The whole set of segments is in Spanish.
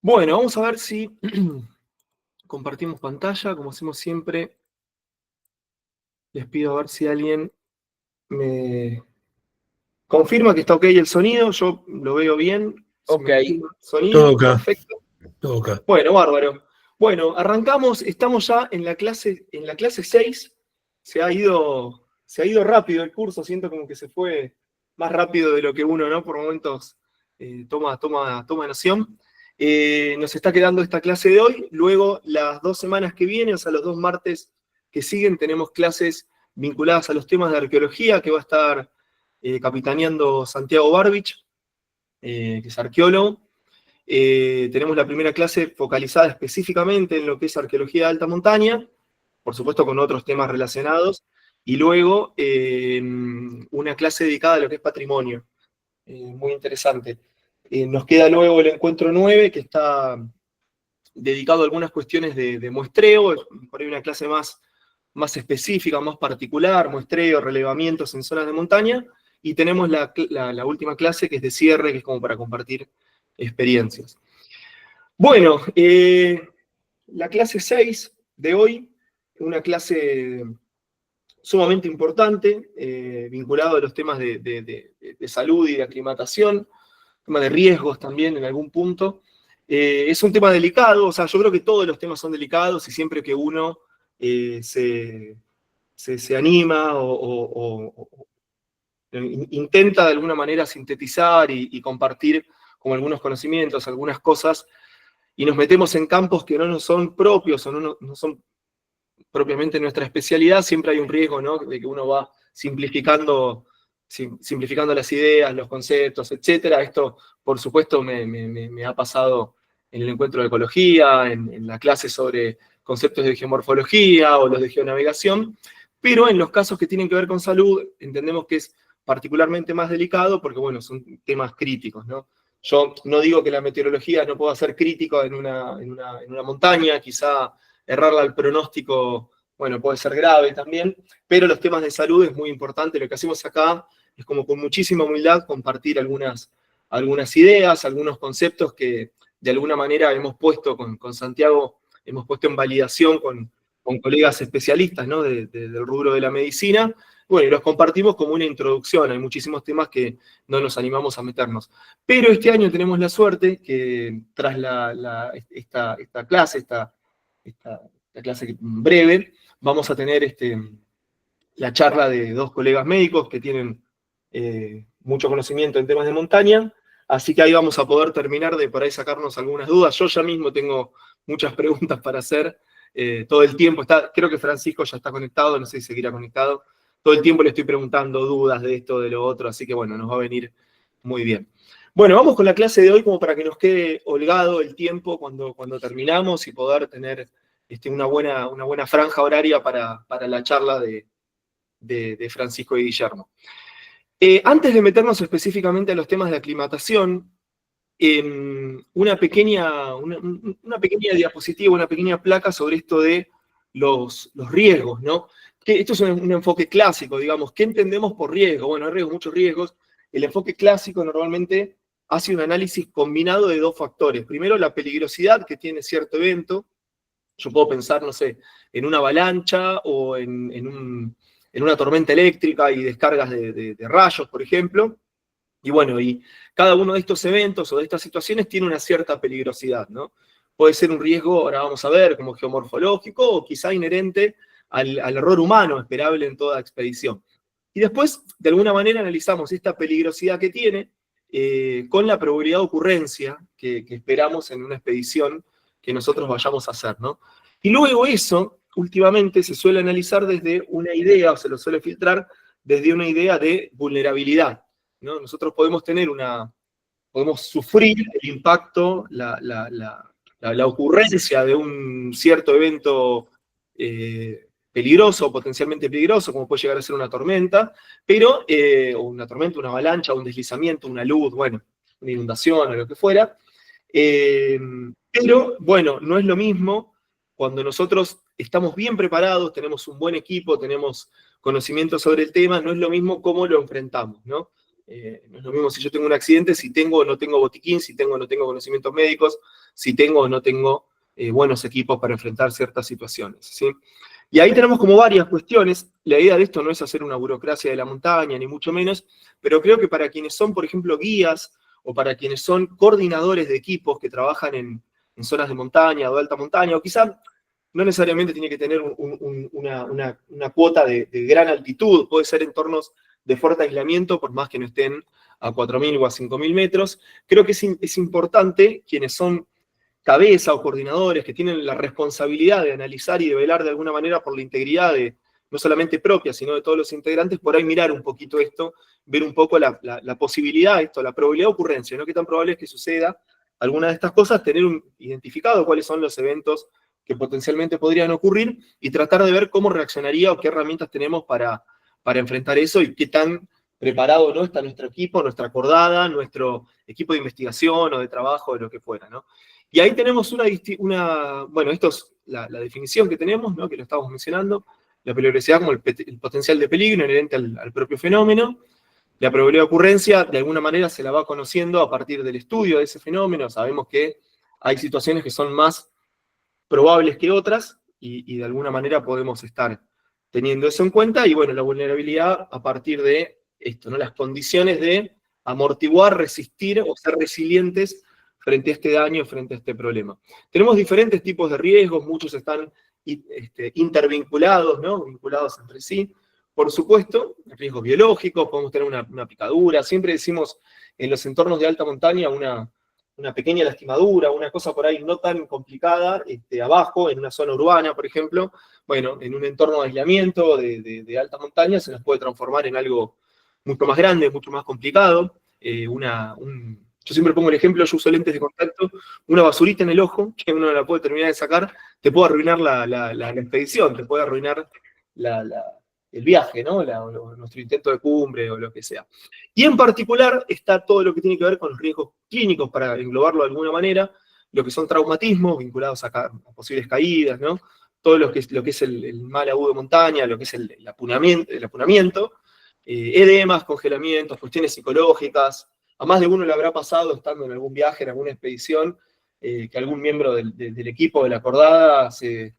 Bueno, vamos a ver si compartimos pantalla, como hacemos siempre. Les pido a ver si alguien me confirma que está ok el sonido. Yo lo veo bien. Si Ok, me confirma el Todo sonido, acá, perfecto. todo acá. Bueno, bárbaro. Bueno, arrancamos, estamos ya en la clase 6. Se ha ido rápido el curso, siento como que se fue más rápido de lo que uno, ¿no? Por momentos toma noción. Nos está quedando esta clase de hoy. Luego, las 2 semanas que vienen, o sea, los 2 martes que siguen, tenemos clases vinculadas a los temas de arqueología que va a estar capitaneando Santiago Barbich, que es arqueólogo. Tenemos la primera clase focalizada específicamente en lo que es arqueología de alta montaña, por supuesto con otros temas relacionados, y luego una clase dedicada a lo que es patrimonio, muy interesante. Nos queda luego el encuentro 9, que está dedicado a algunas cuestiones de muestreo, por ahí una clase más específica, más particular, muestreo, relevamientos en zonas de montaña, y tenemos la última clase que es de cierre, que es como para compartir experiencias. Bueno, la clase 6 de hoy, una clase sumamente importante, vinculado a los temas de salud y de aclimatación, tema de riesgos también en algún punto. Es un tema delicado, o sea, yo creo que todos los temas son delicados y siempre que uno se anima o intenta de alguna manera sintetizar y compartir como algunos conocimientos, algunas cosas, y nos metemos en campos que no nos son propios o no son propiamente nuestra especialidad, siempre hay un riesgo, ¿no? De que uno va simplificando las ideas, los conceptos, etc. Esto, por supuesto, me ha pasado en el encuentro de ecología, en la clase sobre conceptos de geomorfología o los de geonavegación, pero en los casos que tienen que ver con salud, entendemos que es particularmente más delicado porque, bueno, son temas críticos, ¿no? Yo no digo que la meteorología no pueda ser crítica en una montaña, quizá errarla al pronóstico, bueno, puede ser grave también, pero los temas de salud es muy importante. Lo que hacemos acá es como con muchísima humildad compartir algunas ideas, algunos conceptos que de alguna manera hemos puesto con Santiago, hemos puesto en validación con colegas especialistas, ¿no? Del rubro de la medicina. Bueno, y los compartimos como una introducción. Hay muchísimos temas que no nos animamos a meternos. Pero este año tenemos la suerte que tras esta clase, esta clase breve, vamos a tener la charla de 2 colegas médicos que tienen mucho conocimiento en temas de montaña, así que ahí vamos a poder terminar de por ahí sacarnos algunas dudas. Yo ya mismo tengo muchas preguntas para hacer todo el tiempo. Creo que Francisco ya está conectado, no sé si seguirá conectado. Todo el tiempo le estoy preguntando dudas de esto, de lo otro, así que bueno, nos va a venir muy bien. Bueno, vamos con la clase de hoy como para que nos quede holgado el tiempo cuando terminamos y poder tener una buena franja horaria para la charla de Francisco y Guillermo. Antes de meternos específicamente a los temas de aclimatación, una pequeña diapositiva, una pequeña placa sobre esto de los riesgos, ¿no? Que esto es un enfoque clásico, digamos. ¿Qué entendemos por riesgo? Bueno, hay riesgos, muchos riesgos. El enfoque clásico normalmente hace un análisis combinado de 2 factores. Primero, la peligrosidad que tiene cierto evento. Yo puedo pensar, no sé, en una avalancha o en una tormenta eléctrica y descargas de rayos, por ejemplo. Y bueno, y cada uno de estos eventos o de estas situaciones tiene una cierta peligrosidad, ¿no? Puede ser un riesgo, ahora vamos a ver, como geomorfológico o quizá inherente al error humano esperable en toda expedición. Y después, de alguna manera, analizamos esta peligrosidad que tiene con la probabilidad de ocurrencia que esperamos en una expedición que nosotros vayamos a hacer, ¿no? Y luego eso, últimamente, se suele analizar desde una idea, o se lo suele filtrar desde una idea de vulnerabilidad, ¿no? Nosotros podemos sufrir el impacto, la ocurrencia de un cierto evento peligroso, potencialmente peligroso, como puede llegar a ser una tormenta, pero una tormenta, una avalancha, un deslizamiento, una luz, bueno, una inundación o lo que fuera. Pero, bueno, no es lo mismo cuando nosotros estamos bien preparados, tenemos un buen equipo, tenemos conocimiento sobre el tema, no es lo mismo cómo lo enfrentamos, ¿no? No es lo mismo si yo tengo un accidente, si tengo o no tengo botiquín, si tengo o no tengo conocimientos médicos, si tengo o no tengo buenos equipos para enfrentar ciertas situaciones, ¿sí? Y ahí tenemos como varias cuestiones. La idea de esto no es hacer una burocracia de la montaña, ni mucho menos, pero creo que para quienes son, por ejemplo, guías, o para quienes son coordinadores de equipos que trabajan en zonas de montaña o de alta montaña, o quizá no necesariamente tiene que tener una cuota de gran altitud, puede ser entornos de fuerte aislamiento, por más que no estén a 4.000 o a 5.000 metros. Creo que es importante quienes son cabeza o coordinadores que tienen la responsabilidad de analizar y de velar de alguna manera por la integridad no solamente propia, sino de todos los integrantes, por ahí mirar un poquito esto, ver un poco la posibilidad, la probabilidad de ocurrencia, ¿no? Qué tan probable es que suceda alguna de estas cosas, tener identificado cuáles son los eventos que potencialmente podrían ocurrir y tratar de ver cómo reaccionaría o qué herramientas tenemos para enfrentar eso y qué tan preparado, ¿no?, está nuestro equipo, nuestra cordada, nuestro equipo de investigación o de trabajo, de lo que fuera, ¿no? Y ahí tenemos bueno, esto es la definición que tenemos, ¿no?, que lo estamos mencionando, la peligrosidad como el potencial de peligro inherente al propio fenómeno. La probabilidad de ocurrencia, de alguna manera, se la va conociendo a partir del estudio de ese fenómeno. Sabemos que hay situaciones que son más probables que otras, y de alguna manera podemos estar teniendo eso en cuenta. Y bueno, la vulnerabilidad a partir de esto, ¿no?, las condiciones de amortiguar, resistir o ser resilientes frente a este daño, frente a este problema. Tenemos diferentes tipos de riesgos, muchos están intervinculados, ¿no?, vinculados entre sí. Por supuesto, riesgos biológicos, podemos tener una picadura, siempre decimos en los entornos de alta montaña una pequeña lastimadura, una cosa por ahí no tan complicada, abajo, en una zona urbana, por ejemplo, bueno, en un entorno de aislamiento de alta montaña se nos puede transformar en algo mucho más grande, mucho más complicado. Yo siempre pongo el ejemplo, yo uso lentes de contacto, una basurita en el ojo, que uno no la puede terminar de sacar, te puede arruinar la expedición, te puede arruinar el viaje, ¿no?, nuestro intento de cumbre o lo que sea. Y en particular está todo lo que tiene que ver con los riesgos clínicos, para englobarlo de alguna manera, lo que son traumatismos vinculados a posibles caídas, ¿no?, todo lo que es el mal agudo de montaña, lo que es el apunamiento, edemas, congelamientos, cuestiones psicológicas. A más de uno le habrá pasado, estando en algún viaje, en alguna expedición, que algún miembro del equipo de la cordada se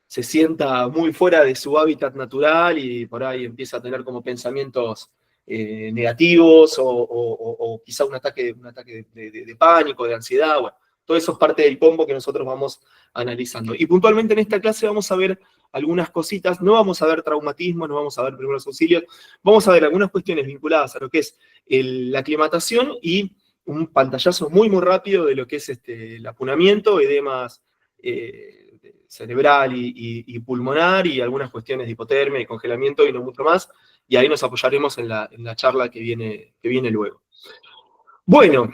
sienta muy fuera de su hábitat natural y por ahí empieza a tener como pensamientos negativos o quizá un ataque de pánico, de ansiedad. Bueno, todo eso es parte del combo que nosotros vamos analizando. Y puntualmente en esta clase vamos a ver algunas cositas, no vamos a ver traumatismo, no vamos a ver primeros auxilios, vamos a ver algunas cuestiones vinculadas a lo que es la aclimatación y un pantallazo muy rápido de lo que es el apunamiento, edemas cerebral y pulmonar, y algunas cuestiones de hipotermia y congelamiento y no mucho más, y ahí nos apoyaremos en la charla que viene luego. Bueno,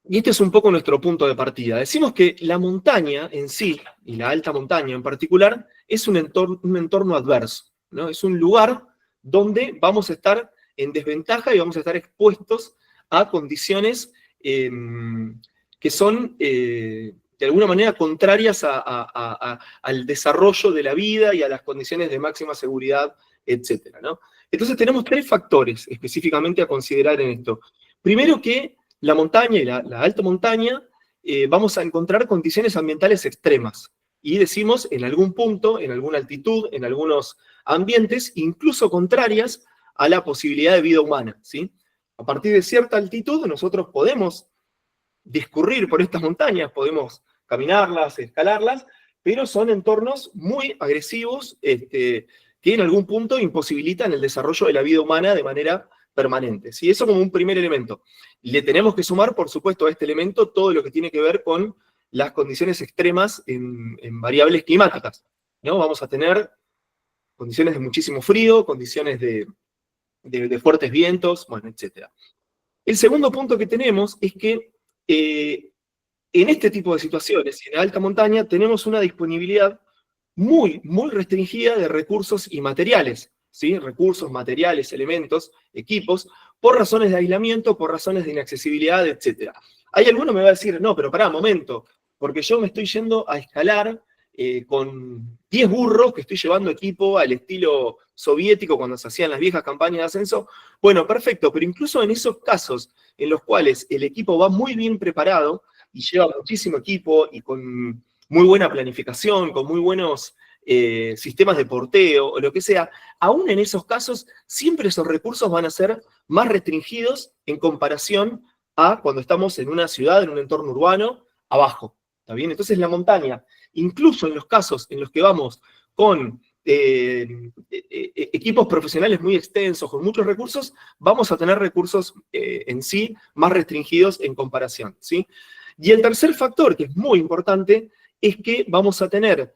y este es un poco nuestro punto de partida. Decimos que la montaña en sí, y la alta montaña en particular, es un entorno adverso, ¿no? Es un lugar donde vamos a estar en desventaja y vamos a estar expuestos a condiciones que son de alguna manera contrarias al desarrollo de la vida y a las condiciones de máxima seguridad, etc., ¿no? Entonces tenemos tres factores específicamente a considerar en esto. Primero, que la montaña y la alta montaña vamos a encontrar condiciones ambientales extremas. Y decimos en algún punto, en alguna altitud, en algunos ambientes, incluso contrarias a la posibilidad de vida humana, ¿sí? A partir de cierta altitud nosotros podemos discurrir por estas montañas, podemos caminarlas, escalarlas, pero son entornos muy agresivos que en algún punto imposibilitan el desarrollo de la vida humana de manera permanente, ¿sí? Eso como un primer elemento. Le tenemos que sumar, por supuesto, a este elemento todo lo que tiene que ver con las condiciones extremas en variables climáticas, ¿no? Vamos a tener condiciones de muchísimo frío, condiciones de fuertes vientos, bueno, etc. El segundo punto que tenemos es que en este tipo de situaciones, en la alta montaña, tenemos una disponibilidad muy restringida de recursos y materiales, ¿sí? Recursos, materiales, elementos, equipos, por razones de aislamiento, por razones de inaccesibilidad, etc. Hay alguno que me va a decir, no, pero pará, momento, porque yo me estoy yendo a escalar con 10 burros, que estoy llevando equipo al estilo soviético cuando se hacían las viejas campañas de ascenso. Bueno, perfecto, pero incluso en esos casos en los cuales el equipo va muy bien preparado y lleva muchísimo equipo y con muy buena planificación, con muy buenos sistemas de porteo o lo que sea, aún en esos casos, siempre esos recursos van a ser más restringidos en comparación a cuando estamos en una ciudad, en un entorno urbano, abajo. ¿Está bien? Entonces la montaña, incluso en los casos en los que vamos con equipos profesionales muy extensos, con muchos recursos, vamos a tener recursos en sí más restringidos en comparación, ¿sí? Y el tercer factor, que es muy importante, es que vamos a tener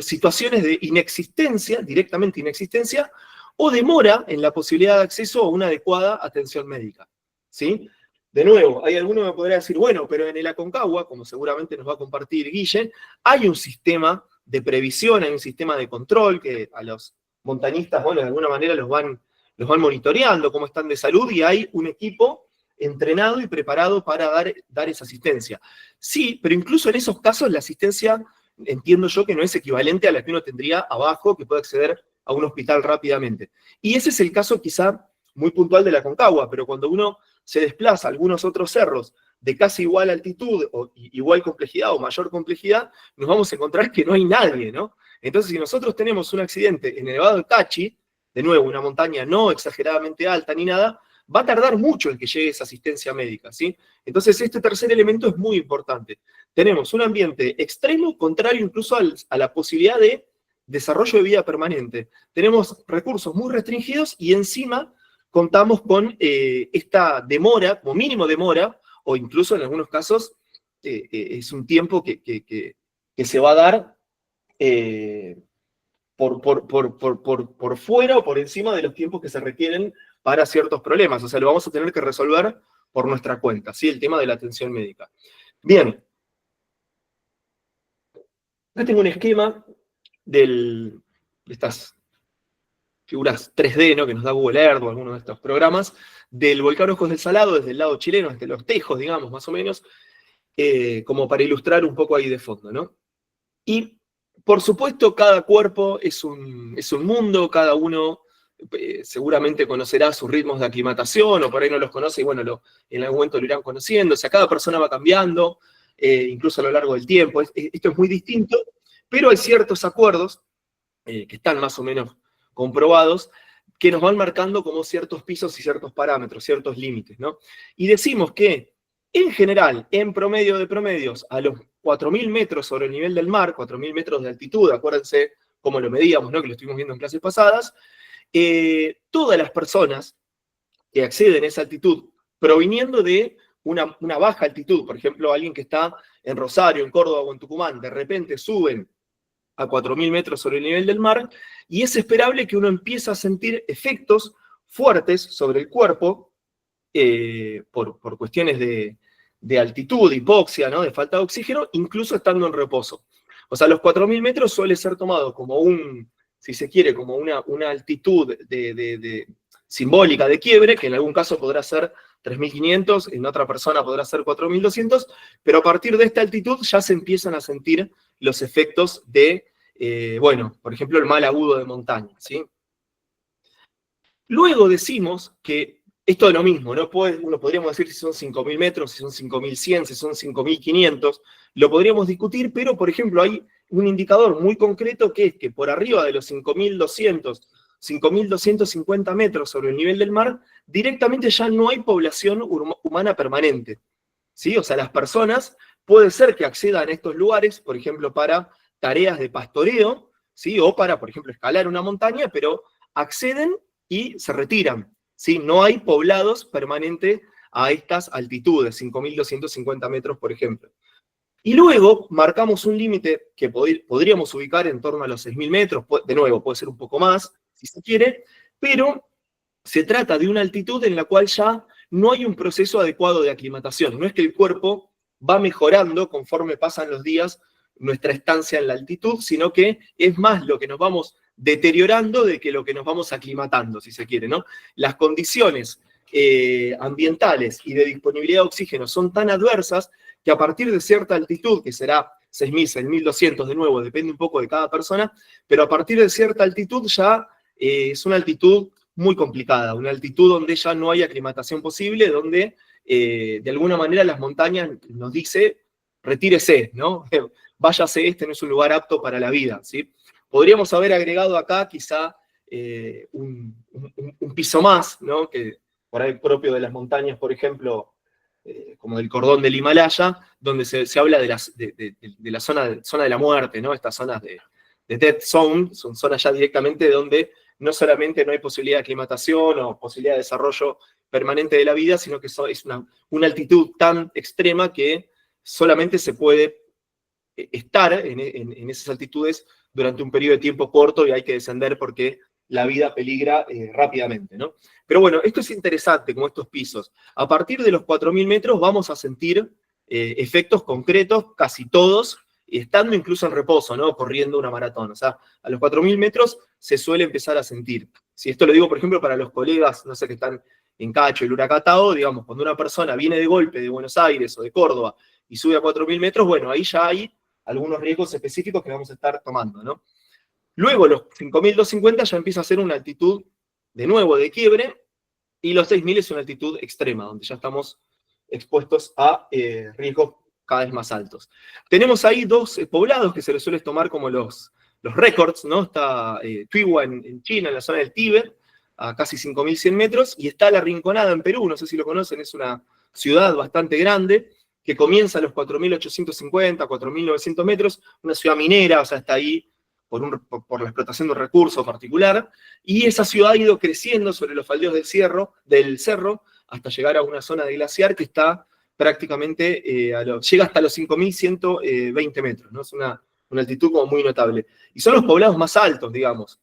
situaciones de inexistencia, directamente inexistencia, o demora en la posibilidad de acceso a una adecuada atención médica, ¿sí? De nuevo, hay alguno que me podría decir, bueno, pero en el Aconcagua, como seguramente nos va a compartir Guille, hay un sistema de previsión, hay un sistema de control que a los montañistas, bueno, de alguna manera los van monitoreando, cómo están de salud, y hay un equipo entrenado y preparado para dar esa asistencia. Sí, pero incluso en esos casos la asistencia, entiendo yo que no es equivalente a la que uno tendría abajo, que puede acceder a un hospital rápidamente. Y ese es el caso quizá muy puntual de la Aconcagua, pero cuando uno se desplaza a algunos otros cerros de casi igual altitud, o igual complejidad, o mayor complejidad, nos vamos a encontrar que no hay nadie, ¿no? Entonces, si nosotros tenemos un accidente en el Nevado del Tachi, de nuevo, una montaña no exageradamente alta ni nada, va a tardar mucho en que llegue esa asistencia médica, ¿sí? Entonces, este tercer elemento es muy importante. Tenemos un ambiente extremo, contrario incluso a la posibilidad de desarrollo de vida permanente. Tenemos recursos muy restringidos y encima contamos con esta demora, como mínimo demora, o incluso en algunos casos es un tiempo que se va a dar por fuera o por encima de los tiempos que se requieren para ciertos problemas. O sea, lo vamos a tener que resolver por nuestra cuenta, ¿sí? El tema de la atención médica. Bien. Acá tengo un esquema de estas figuras 3D, ¿no? Que nos da Google Earth o alguno de estos programas, del volcán Ojos del Salado, desde el lado chileno, desde los Tejos, digamos, más o menos, como para ilustrar un poco ahí de fondo, ¿no? Y, por supuesto, cada cuerpo es un mundo, cada uno seguramente conocerá sus ritmos de aclimatación, o por ahí no los conoce, y bueno, en algún momento lo irán conociendo. O sea, cada persona va cambiando, incluso a lo largo del tiempo. Esto es muy distinto, pero hay ciertos acuerdos que están más o menos comprobados, que nos van marcando como ciertos pisos y ciertos parámetros, ciertos límites, ¿no? Y decimos que, en general, en promedio de promedios, a los 4.000 metros sobre el nivel del mar, 4.000 metros de altitud, acuérdense cómo lo medíamos, ¿no? Que lo estuvimos viendo en clases pasadas, todas las personas que acceden a esa altitud, proviniendo de una baja altitud, por ejemplo, alguien que está en Rosario, en Córdoba o en Tucumán, de repente suben a 4.000 metros sobre el nivel del mar, y es esperable que uno empiece a sentir efectos fuertes sobre el cuerpo por cuestiones de altitud, de hipoxia, ¿no? De falta de oxígeno, incluso estando en reposo. O sea, los 4.000 metros suele ser tomado como si se quiere, como una altitud simbólica de quiebre, que en algún caso podrá ser 3.500, en otra persona podrá ser 4.200, pero a partir de esta altitud ya se empiezan a sentir los efectos de, bueno, por ejemplo, el mal agudo de montaña, ¿sí? Luego decimos que esto es lo mismo, ¿no? Uno podríamos decir si son 5.000 metros, si son 5.100, si son 5.500, lo podríamos discutir, pero, por ejemplo, hay un indicador muy concreto que es que por arriba de los 5.200, 5.250 metros sobre el nivel del mar, directamente ya no hay población humana permanente, ¿sí? O sea, las personas puede ser que accedan a estos lugares, por ejemplo, para tareas de pastoreo, ¿sí? O para, por ejemplo, escalar una montaña, pero acceden y se retiran, ¿sí? No hay poblados permanentes a estas altitudes, 5.250 metros, por ejemplo. Y luego marcamos un límite que podríamos ubicar en torno a los 6.000 metros, de nuevo, puede ser un poco más, si se quiere, pero se trata de una altitud en la cual ya no hay un proceso adecuado de aclimatación. No es que el cuerpo va mejorando conforme pasan los días nuestra estancia en la altitud, sino que es más lo que nos vamos deteriorando de que lo que nos vamos aclimatando, si se quiere, ¿no? Las condiciones ambientales y de disponibilidad de oxígeno son tan adversas que a partir de cierta altitud, que será 6.000, 6.200 de nuevo, depende un poco de cada persona, pero a partir de cierta altitud ya es una altitud muy complicada, una altitud donde ya no hay aclimatación posible, donde de alguna manera las montañas nos dice, retírese, ¿no? Váyase, este no es un lugar apto para la vida, ¿sí? Podríamos haber agregado acá quizá un piso más, ¿no? Que por ahí propio de las montañas, por ejemplo, como del cordón del Himalaya, donde se habla de la zona de la muerte, ¿no? Estas zonas de Dead Zone, son zonas ya directamente donde no solamente no hay posibilidad de aclimatación o posibilidad de desarrollo permanente de la vida, sino que es una altitud tan extrema que solamente se puede estar en esas altitudes durante un periodo de tiempo corto y hay que descender porque la vida peligra rápidamente, ¿no? Pero bueno, esto es interesante, como estos pisos. A partir de los 4.000 metros vamos a sentir efectos concretos, casi todos, estando incluso en reposo, ¿no? Corriendo una maratón. O sea, a los 4.000 metros se suele empezar a sentir. Si esto lo digo, por ejemplo, para los colegas, no sé, que están en Cacho, el Huracatao, digamos, cuando una persona viene de golpe de Buenos Aires o de Córdoba y sube a 4.000 metros, bueno, ahí ya hay algunos riesgos específicos que vamos a estar tomando, ¿no? Luego los 5.250 ya empieza a ser una altitud, de nuevo, de quiebre, y los 6.000 es una altitud extrema, donde ya estamos expuestos a riesgos cada vez más altos. Tenemos ahí dos poblados que se les suele tomar como los récords, ¿no? Está Tuihua en China, en la zona del Tíbet, a casi 5.100 metros, y está La Rinconada en Perú, no sé si lo conocen, es una ciudad bastante grande, que comienza a los 4.850, 4.900 metros, una ciudad minera, o sea, está ahí por la explotación de un recurso particular, y esa ciudad ha ido creciendo sobre los faldeos del cerro hasta llegar a una zona de glaciar que está prácticamente, llega hasta los 5.120 metros, ¿no? Es una altitud como muy notable. Y son los poblados más altos, digamos.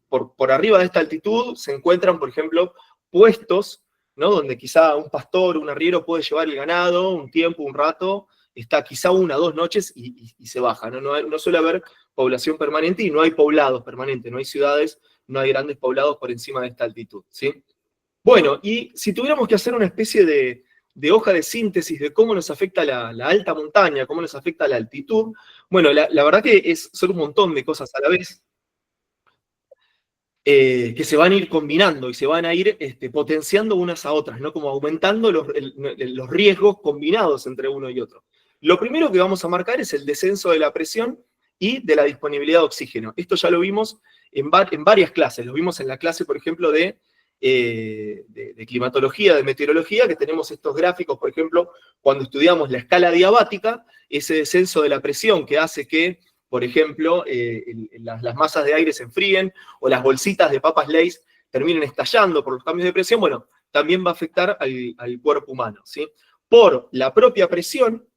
Por arriba de esta altitud se encuentran, por ejemplo, puestos, ¿no? Donde quizá un pastor, un arriero puede llevar el ganado un tiempo, un rato, está quizá 1 o 2 noches y se baja, ¿no? No suele haber población permanente y no hay poblados permanentes, no hay ciudades, no hay grandes poblados por encima de esta altitud, ¿sí? Bueno, y si tuviéramos que hacer una especie de hoja de síntesis de cómo nos afecta la alta montaña, cómo nos afecta la altitud, bueno, la verdad que son un montón de cosas a la vez, que se van a ir combinando y se van a ir potenciando unas a otras, ¿no? Como aumentando los riesgos combinados entre uno y otro. Lo primero que vamos a marcar es el descenso de la presión y de la disponibilidad de oxígeno. Esto ya lo vimos en varias clases. Lo vimos en la clase, por ejemplo, de climatología, de meteorología, que tenemos estos gráficos, por ejemplo, cuando estudiamos la escala diabática, ese descenso de la presión que hace que, por ejemplo, las masas de aire se enfríen o las bolsitas de papas Lay's terminen estallando por los cambios de presión, bueno, también va a afectar al cuerpo humano, ¿sí? Por la propia presión,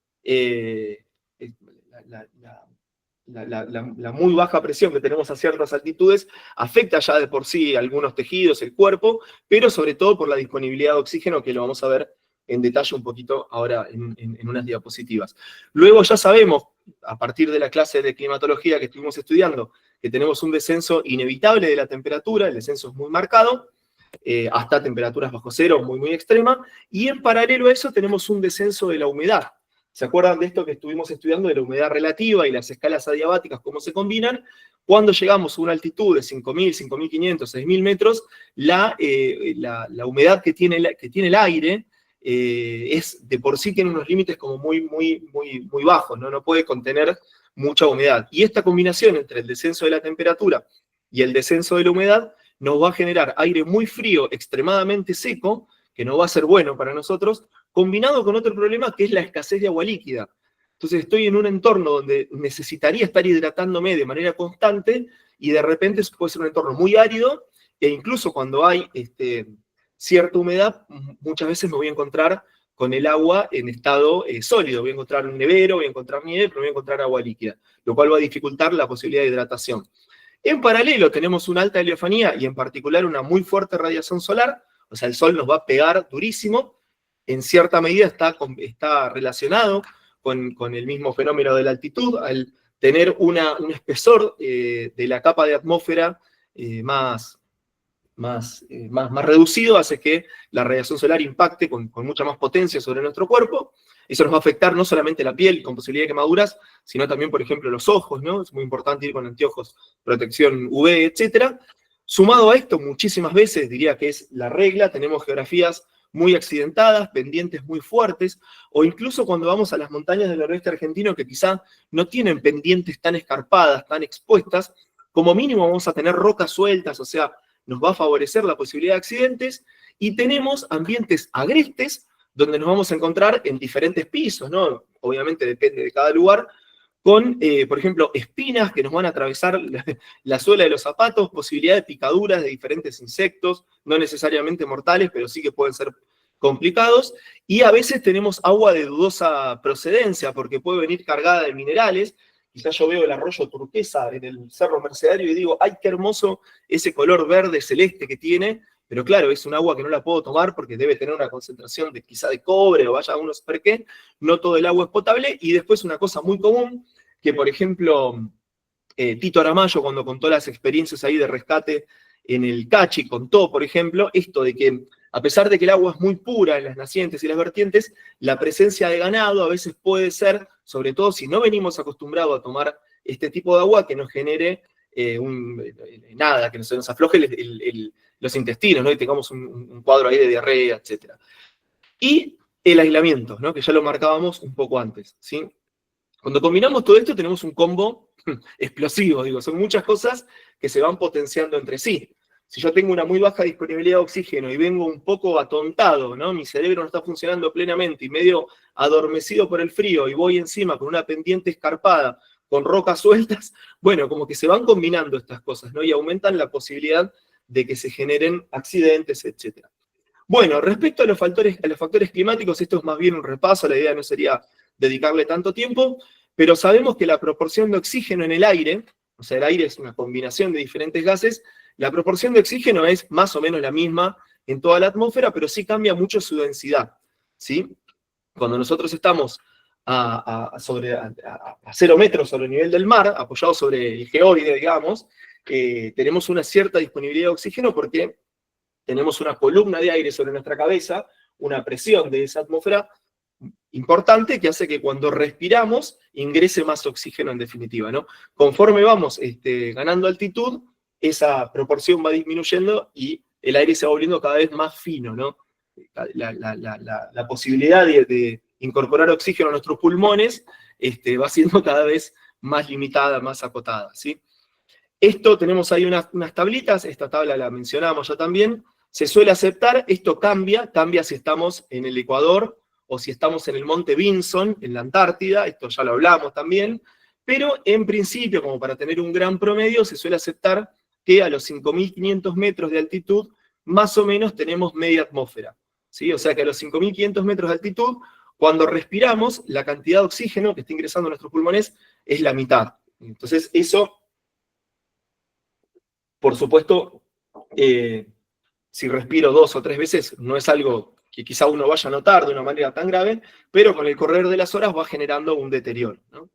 la muy baja presión que tenemos a ciertas altitudes afecta ya de por sí algunos tejidos, el cuerpo, pero sobre todo por la disponibilidad de oxígeno, que lo vamos a ver en detalle un poquito ahora en unas diapositivas. Luego ya sabemos, a partir de la clase de climatología que estuvimos estudiando, que tenemos un descenso inevitable de la temperatura, el descenso es muy marcado, hasta temperaturas bajo cero muy, muy extrema, y en paralelo a eso tenemos un descenso de la humedad. ¿Se acuerdan de esto que estuvimos estudiando de la humedad relativa y las escalas adiabáticas, cómo se combinan? Cuando llegamos a una altitud de 5.000, 5.500, 6.000 metros, la humedad que tiene el aire es de por sí tiene unos límites como muy bajos, ¿no? No puede contener mucha humedad. Y esta combinación entre el descenso de la temperatura y el descenso de la humedad nos va a generar aire muy frío, extremadamente seco, que no va a ser bueno para nosotros, combinado con otro problema que es la escasez de agua líquida. Entonces estoy en un entorno donde necesitaría estar hidratándome de manera constante y de repente puede ser un entorno muy árido e incluso cuando hay cierta humedad, muchas veces me voy a encontrar con el agua en estado sólido. Voy a encontrar un nevero, voy a encontrar nieve, pero voy a encontrar agua líquida, lo cual va a dificultar la posibilidad de hidratación. En paralelo tenemos una alta heliofanía y en particular una muy fuerte radiación solar, o sea, el sol nos va a pegar durísimo, en cierta medida está relacionado con el mismo fenómeno de la altitud, al tener un espesor de la capa de atmósfera más reducido, hace que la radiación solar impacte con mucha más potencia sobre nuestro cuerpo. Eso nos va a afectar no solamente la piel con posibilidad de quemaduras, sino también, por ejemplo, los ojos, ¿no? Es muy importante ir con anteojos, protección UV, etc. Sumado a esto, muchísimas veces, diría que es la regla, tenemos geografías muy accidentadas, pendientes muy fuertes, o incluso cuando vamos a las montañas del noroeste argentino que quizá no tienen pendientes tan escarpadas, tan expuestas, como mínimo vamos a tener rocas sueltas, o sea, nos va a favorecer la posibilidad de accidentes, y tenemos ambientes agrestes, donde nos vamos a encontrar en diferentes pisos, ¿no? Obviamente depende de cada lugar, con, por ejemplo, espinas que nos van a atravesar la suela de los zapatos, posibilidad de picaduras de diferentes insectos, no necesariamente mortales, pero sí que pueden ser complicados, y a veces tenemos agua de dudosa procedencia, porque puede venir cargada de minerales. Quizás yo veo el arroyo turquesa en el Cerro Mercedario y digo, ¡ay, qué hermoso ese color verde celeste que tiene! Pero claro, es un agua que no la puedo tomar porque debe tener una concentración de quizá de cobre o vaya a uno saber qué. No todo el agua es potable. Y después una cosa muy común, que por ejemplo Tito Aramayo, cuando contó las experiencias ahí de rescate en el Cachi, contó, por ejemplo, esto de que a pesar de que el agua es muy pura en las nacientes y las vertientes, la presencia de ganado a veces puede ser, sobre todo si no venimos acostumbrados a tomar este tipo de agua, que nos genere nada, que nos afloje los intestinos, ¿no? Y tengamos un cuadro ahí de diarrea, etc. Y el aislamiento, ¿no? Que ya lo marcábamos un poco antes, ¿sí? Cuando combinamos todo esto tenemos un combo explosivo, digo, son muchas cosas que se van potenciando entre sí. Si yo tengo una muy baja disponibilidad de oxígeno y vengo un poco atontado, ¿no? Mi cerebro no está funcionando plenamente y medio adormecido por el frío y voy encima con una pendiente escarpada, con rocas sueltas, bueno, como que se van combinando estas cosas, ¿no? Y aumentan la posibilidad de que se generen accidentes, etc. Bueno, respecto a los factores climáticos, esto es más bien un repaso, la idea no sería dedicarle tanto tiempo, pero sabemos que la proporción de oxígeno en el aire, o sea, el aire es una combinación de diferentes gases, la proporción de oxígeno es más o menos la misma en toda la atmósfera, pero sí cambia mucho su densidad, ¿sí? Cuando nosotros estamos a 0 metros sobre el nivel del mar, apoyados sobre el geoide, digamos, tenemos una cierta disponibilidad de oxígeno porque tenemos una columna de aire sobre nuestra cabeza, una presión de esa atmósfera importante que hace que cuando respiramos ingrese más oxígeno en definitiva, ¿no? Conforme vamos ganando altitud, esa proporción va disminuyendo y el aire se va volviendo cada vez más fino, ¿no? La posibilidad de incorporar oxígeno a nuestros pulmones va siendo cada vez más limitada, más acotada, ¿sí? Esto tenemos ahí unas tablitas, esta tabla la mencionamos ya también, se suele aceptar, esto cambia si estamos en el Ecuador o si estamos en el Monte Vinson, en la Antártida, esto ya lo hablamos también, pero en principio, como para tener un gran promedio, se suele aceptar que a los 5.500 metros de altitud, más o menos tenemos media atmósfera, ¿sí? O sea que a los 5.500 metros de altitud, cuando respiramos, la cantidad de oxígeno que está ingresando a nuestros pulmones es la mitad. Entonces eso, por supuesto, si respiro 2 o 3 veces, no es algo que quizá uno vaya a notar de una manera tan grave, pero con el correr de las horas va generando un deterioro, ¿no?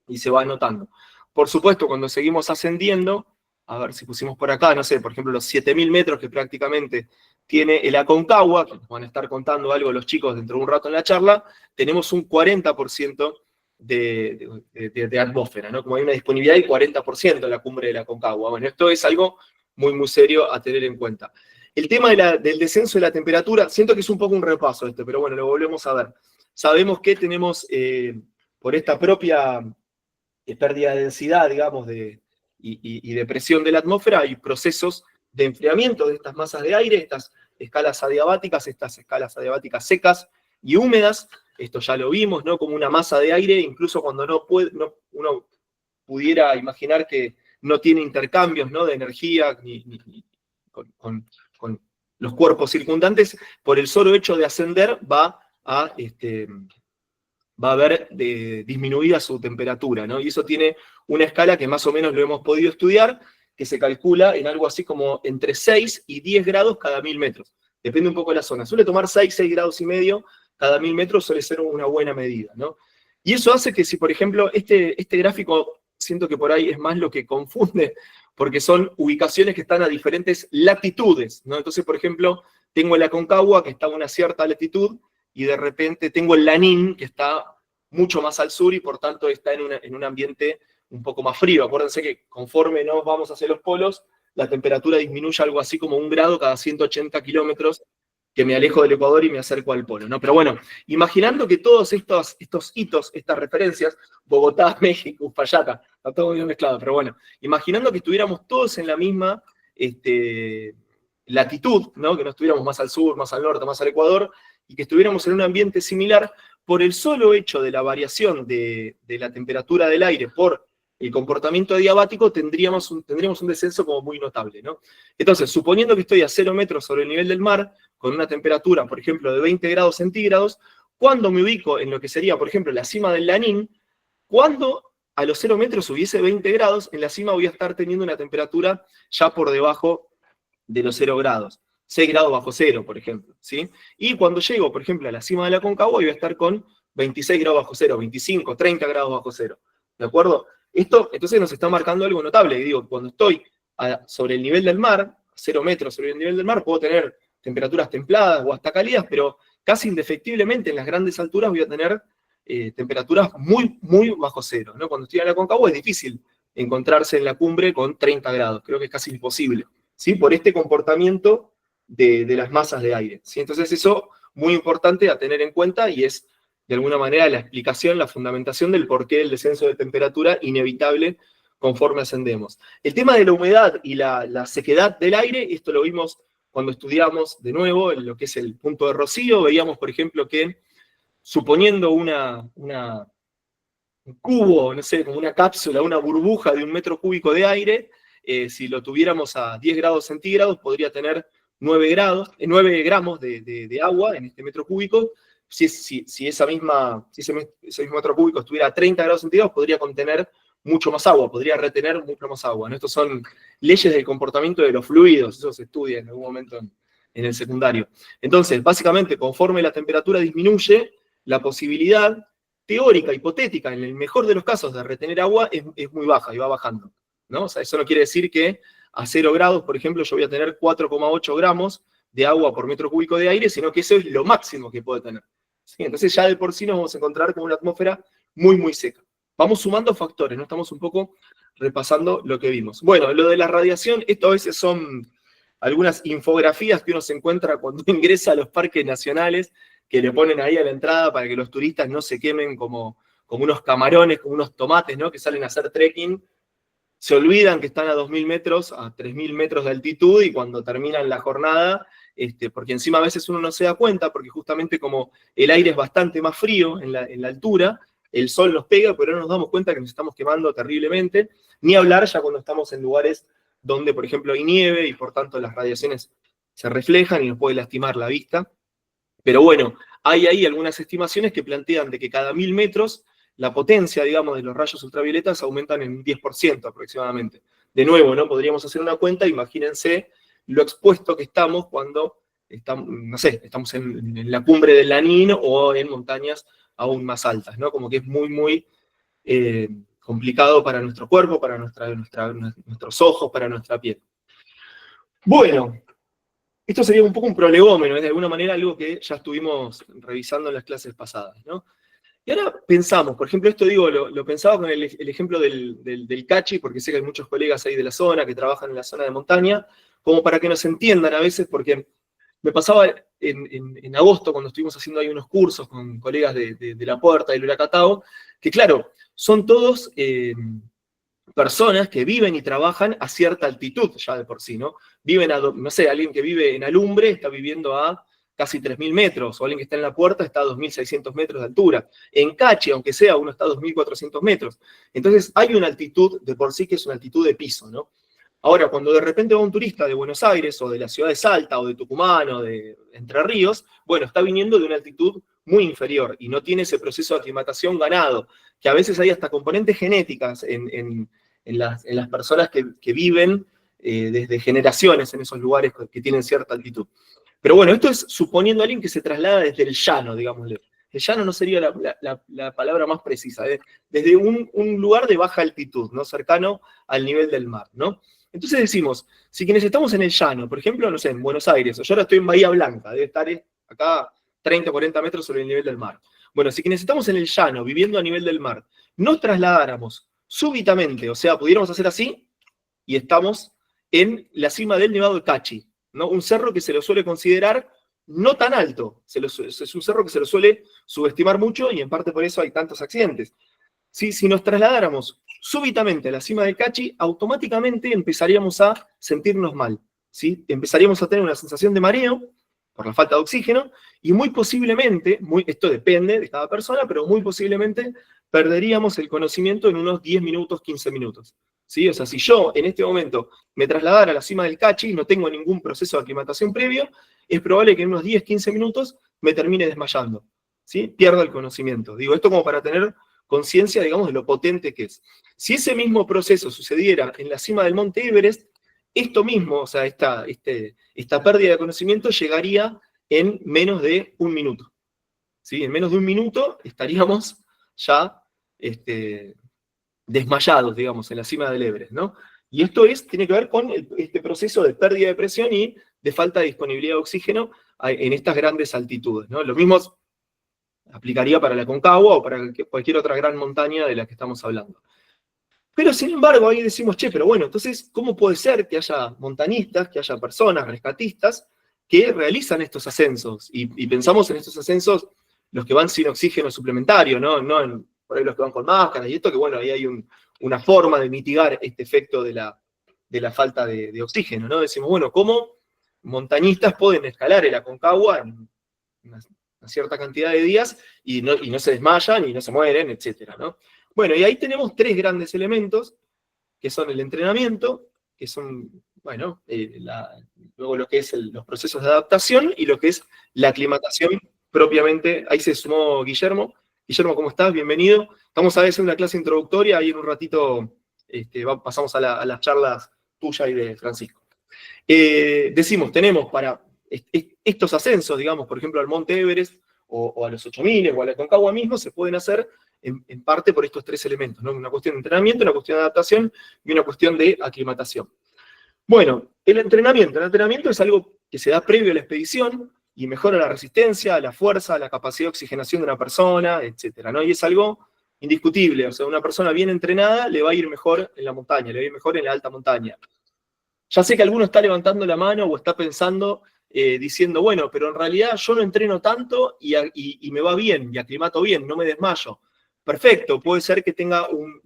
Y se va notando. Por supuesto, cuando seguimos ascendiendo, a ver si pusimos por acá, no sé, por ejemplo, los 7.000 metros que prácticamente tiene el Aconcagua, que nos van a estar contando algo los chicos dentro de un rato en la charla, tenemos un 40% de atmósfera, ¿no? Como hay una disponibilidad del 40% en la cumbre del Aconcagua. Bueno, esto es algo muy, muy serio a tener en cuenta. El tema del descenso de la temperatura, siento que es un poco un repaso esto, pero bueno, lo volvemos a ver. Sabemos que tenemos, por esta propia pérdida de densidad, digamos, y de presión de la atmósfera, hay procesos de enfriamiento de estas masas de aire, estas escalas adiabáticas secas y húmedas. Esto ya lo vimos, ¿no? Como una masa de aire, incluso cuando uno pudiera imaginar que no tiene intercambios, ¿no? De energía con los cuerpos circundantes, por el solo hecho de ascender va a ver disminuida su temperatura, ¿no? Y eso tiene una escala que más o menos lo hemos podido estudiar, que se calcula en algo así como entre 6 y 10 grados cada 1.000 metros. Depende un poco de la zona. Suele tomar 6 grados y medio cada 1.000 metros, suele ser una buena medida, ¿no? Y eso hace que si, por ejemplo, este gráfico, siento que por ahí es más lo que confunde, porque son ubicaciones que están a diferentes latitudes, ¿no? Entonces, por ejemplo, tengo el Aconcagua, que está a una cierta latitud, y de repente tengo el Lanín, que está mucho más al sur y por tanto está en un ambiente un poco más frío. Acuérdense que conforme nos vamos hacia los polos, la temperatura disminuye algo así como 1 grado cada 180 kilómetros que me alejo del Ecuador y me acerco al polo, ¿no? Pero bueno, imaginando que todos estos hitos, estas referencias, Bogotá, México, Uspallata, está todo bien mezclado, pero bueno, imaginando que estuviéramos todos en la misma latitud, ¿no? Que no estuviéramos más al sur, más al norte, más al Ecuador, y que estuviéramos en un ambiente similar, por el solo hecho de la variación de la temperatura del aire por el comportamiento adiabático, tendríamos un descenso como muy notable, ¿no? Entonces, suponiendo que estoy a 0 metros sobre el nivel del mar, con una temperatura, por ejemplo, de 20 grados centígrados, cuando me ubico en lo que sería, por ejemplo, la cima del Lanín, cuando a los 0 metros hubiese 20 grados, en la cima voy a estar teniendo una temperatura ya por debajo de los 0 grados. 6 grados bajo cero, por ejemplo, ¿sí? Y cuando llego, por ejemplo, a la cima de la Aconcagua, voy a estar con 26 grados bajo cero, 25, 30 grados bajo cero, ¿de acuerdo? Esto, entonces, nos está marcando algo notable. Digo, cuando estoy sobre el nivel del mar, 0 metros sobre el nivel del mar, puedo tener temperaturas templadas o hasta cálidas, pero casi indefectiblemente en las grandes alturas voy a tener temperaturas muy, muy bajo cero, ¿no? Cuando estoy en la Aconcagua es difícil encontrarse en la cumbre con 30 grados, creo que es casi imposible, ¿sí? Por este comportamiento de las masas de aire, ¿sí? Entonces eso, muy importante a tener en cuenta, y es de alguna manera la explicación, la fundamentación del porqué del descenso de temperatura inevitable conforme ascendemos. El tema de la humedad y la sequedad del aire, esto lo vimos cuando estudiamos de nuevo en lo que es el punto de rocío. Veíamos, por ejemplo, que suponiendo un cubo, no sé, como una cápsula, una burbuja de 1 metro cúbico de aire, si lo tuviéramos a 10 grados centígrados, podría tener 9 gramos de agua en este metro cúbico. Si ese mismo metro cúbico estuviera a 30 grados centígrados, podría contener mucho más agua, podría retener mucho más agua, ¿no? Estos son leyes del comportamiento de los fluidos, eso se estudia en algún momento en el secundario. Entonces, básicamente, conforme la temperatura disminuye, la posibilidad teórica, hipotética, en el mejor de los casos, de retener agua es muy baja y va bajando, ¿no? O sea, eso no quiere decir que a 0 grados, por ejemplo, yo voy a tener 4,8 gramos de agua por metro cúbico de aire, sino que eso es lo máximo que puede tener, ¿sí? Entonces ya de por sí nos vamos a encontrar con una atmósfera muy, muy seca. Vamos sumando factores, ¿no? Estamos un poco repasando lo que vimos. Bueno, lo de la radiación, esto a veces son algunas infografías que uno se encuentra cuando ingresa a los parques nacionales, que le ponen ahí a la entrada para que los turistas no se quemen como unos camarones, como unos tomates, ¿no? Que salen a hacer trekking, se olvidan que están a 2.000 metros, a 3.000 metros de altitud, y cuando terminan la jornada, porque encima a veces uno no se da cuenta, porque justamente como el aire es bastante más frío en la altura, el sol nos pega, pero no nos damos cuenta que nos estamos quemando terriblemente, ni hablar ya cuando estamos en lugares donde, por ejemplo, hay nieve, y por tanto las radiaciones se reflejan y nos puede lastimar la vista. Pero bueno, hay ahí algunas estimaciones que plantean de que cada 1.000 metros la potencia, digamos, de los rayos ultravioletas aumentan en un 10% aproximadamente. De nuevo, ¿no? Podríamos hacer una cuenta, imagínense lo expuesto que estamos cuando estamos, no sé, estamos en la cumbre del Lanín o en montañas aún más altas, ¿no? Como que es muy, muy complicado para nuestro cuerpo, para nuestros ojos, para nuestra piel. Bueno, esto sería un poco un prolegómeno, es de alguna manera algo que ya estuvimos revisando en las clases pasadas, ¿no? Y ahora pensamos, por ejemplo, esto digo, lo pensaba con el ejemplo del Cachi, porque sé que hay muchos colegas ahí de la zona que trabajan en la zona de montaña, como para que nos entiendan a veces, porque me pasaba en agosto, cuando estuvimos haciendo ahí unos cursos con colegas de La Puerta y Luracatao, que claro, son todos personas que viven y trabajan a cierta altitud ya de por sí, ¿no? Viven no sé, alguien que vive en Alumbre está viviendo a casi 3.000 metros, o alguien que está en La Puerta está a 2.600 metros de altura. En Cachi, aunque sea, uno está a 2.400 metros. Entonces hay una altitud de por sí que es una altitud de piso, ¿no? Ahora, cuando de repente va un turista de Buenos Aires, o de la ciudad de Salta, o de Tucumán, o de Entre Ríos, bueno, está viniendo de una altitud muy inferior, y no tiene ese proceso de aclimatación ganado, que a veces hay hasta componentes genéticas en las personas que viven desde generaciones en esos lugares que tienen cierta altitud. Pero bueno, esto es suponiendo a alguien que se traslada desde el llano, digámosle. El llano no sería la palabra más precisa, desde un lugar de baja altitud, ¿no? Cercano al nivel del mar, ¿no? Entonces decimos, si quienes estamos en el llano, por ejemplo, no sé, en Buenos Aires, o yo ahora estoy en Bahía Blanca, debe estar acá 30 o 40 metros sobre el nivel del mar. Bueno, si quienes estamos en el llano, viviendo a nivel del mar, nos trasladáramos súbitamente, o sea, pudiéramos hacer así, y estamos en la cima del Nevado de Cachi, ¿no? Un cerro que se lo suele considerar no tan alto. Es un cerro que se lo suele subestimar mucho y en parte por eso hay tantos accidentes. ¿Sí? Si nos trasladáramos súbitamente a la cima del Cachi, automáticamente empezaríamos a sentirnos mal. ¿Sí? Empezaríamos a tener una sensación de mareo por la falta de oxígeno y muy posiblemente, esto depende de cada persona, pero muy posiblemente perderíamos el conocimiento en unos 10 minutos, 15 minutos. ¿Sí? O sea, si yo en este momento me trasladara a la cima del Cachi y no tengo ningún proceso de aclimatación previo, es probable que en unos 10, 15 minutos me termine desmayando. ¿Sí? Pierdo el conocimiento. Digo, esto como para tener conciencia, digamos, de lo potente que es. Si ese mismo proceso sucediera en la cima del Monte Everest, esto mismo, o sea, esta pérdida de conocimiento llegaría en menos de un minuto. ¿Sí? En menos de un minuto estaríamos ya desmayados, digamos, en la cima del Everest, ¿no? Y esto tiene que ver con este proceso de pérdida de presión y de falta de disponibilidad de oxígeno en estas grandes altitudes, ¿no? Lo mismo aplicaría para la Aconcagua o para cualquier otra gran montaña de la que estamos hablando. Pero sin embargo, ahí decimos, che, pero bueno, entonces, ¿cómo puede ser que haya montañistas, que haya personas, rescatistas, que realizan estos ascensos? Y pensamos en estos ascensos, los que van sin oxígeno suplementario, ¿no? Por ahí los que van con máscaras y esto, que bueno, ahí hay una forma de mitigar este efecto de la falta de oxígeno, ¿no? Decimos, bueno, ¿cómo montañistas pueden escalar el Aconcagua en una cierta cantidad de días y no se desmayan y no se mueren, etcétera, ¿no? Bueno, y ahí tenemos tres grandes elementos, que son el entrenamiento, que son, bueno, luego lo que es los procesos de adaptación y lo que es la aclimatación propiamente. Ahí se sumó Guillermo. Guillermo, ¿cómo estás? Bienvenido. Estamos a veces en una clase introductoria y en un ratito pasamos a las charlas tuyas y de Francisco. Decimos, tenemos para estos ascensos, digamos, por ejemplo, al Monte Everest o a los 8000 o a la Aconcagua mismo, se pueden hacer en parte por estos tres elementos, ¿no? Una cuestión de entrenamiento, una cuestión de adaptación y una cuestión de aclimatación. Bueno, el entrenamiento es algo que se da previo a la expedición y mejora la resistencia, la fuerza, la capacidad de oxigenación de una persona, etcétera, ¿no? Y es algo indiscutible, o sea, una persona bien entrenada le va a ir mejor en la montaña, le va a ir mejor en la alta montaña. Ya sé que alguno está levantando la mano o está pensando, diciendo, bueno, pero en realidad yo no entreno tanto y me va bien, y aclimato bien, no me desmayo. Perfecto, puede ser que tenga un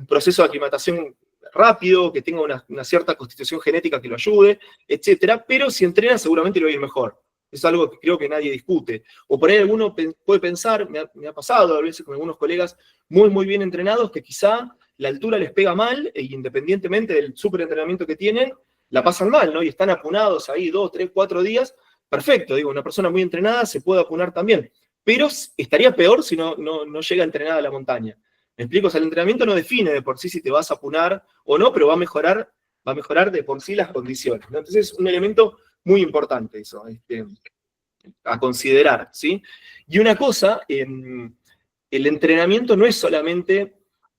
proceso de aclimatación rápido, que tenga una cierta constitución genética que lo ayude, etcétera, pero si entrena seguramente le va a ir mejor. Es algo que creo que nadie discute. O por ahí alguno puede pensar, me ha pasado a veces con algunos colegas muy, muy bien entrenados, que quizá la altura les pega mal, e independientemente del superentrenamiento que tienen, la pasan mal, ¿no? Y están apunados ahí 2, 3, 4 días. Perfecto, digo, una persona muy entrenada se puede apunar también. Pero estaría peor si no llega entrenada a la montaña. ¿Me explico? O sea, el entrenamiento no define de por sí si te vas a apunar o no, pero va a mejorar de por sí las condiciones, ¿no? Entonces es un elemento muy importante eso, a considerar, ¿sí? Y una cosa, el entrenamiento no es solamente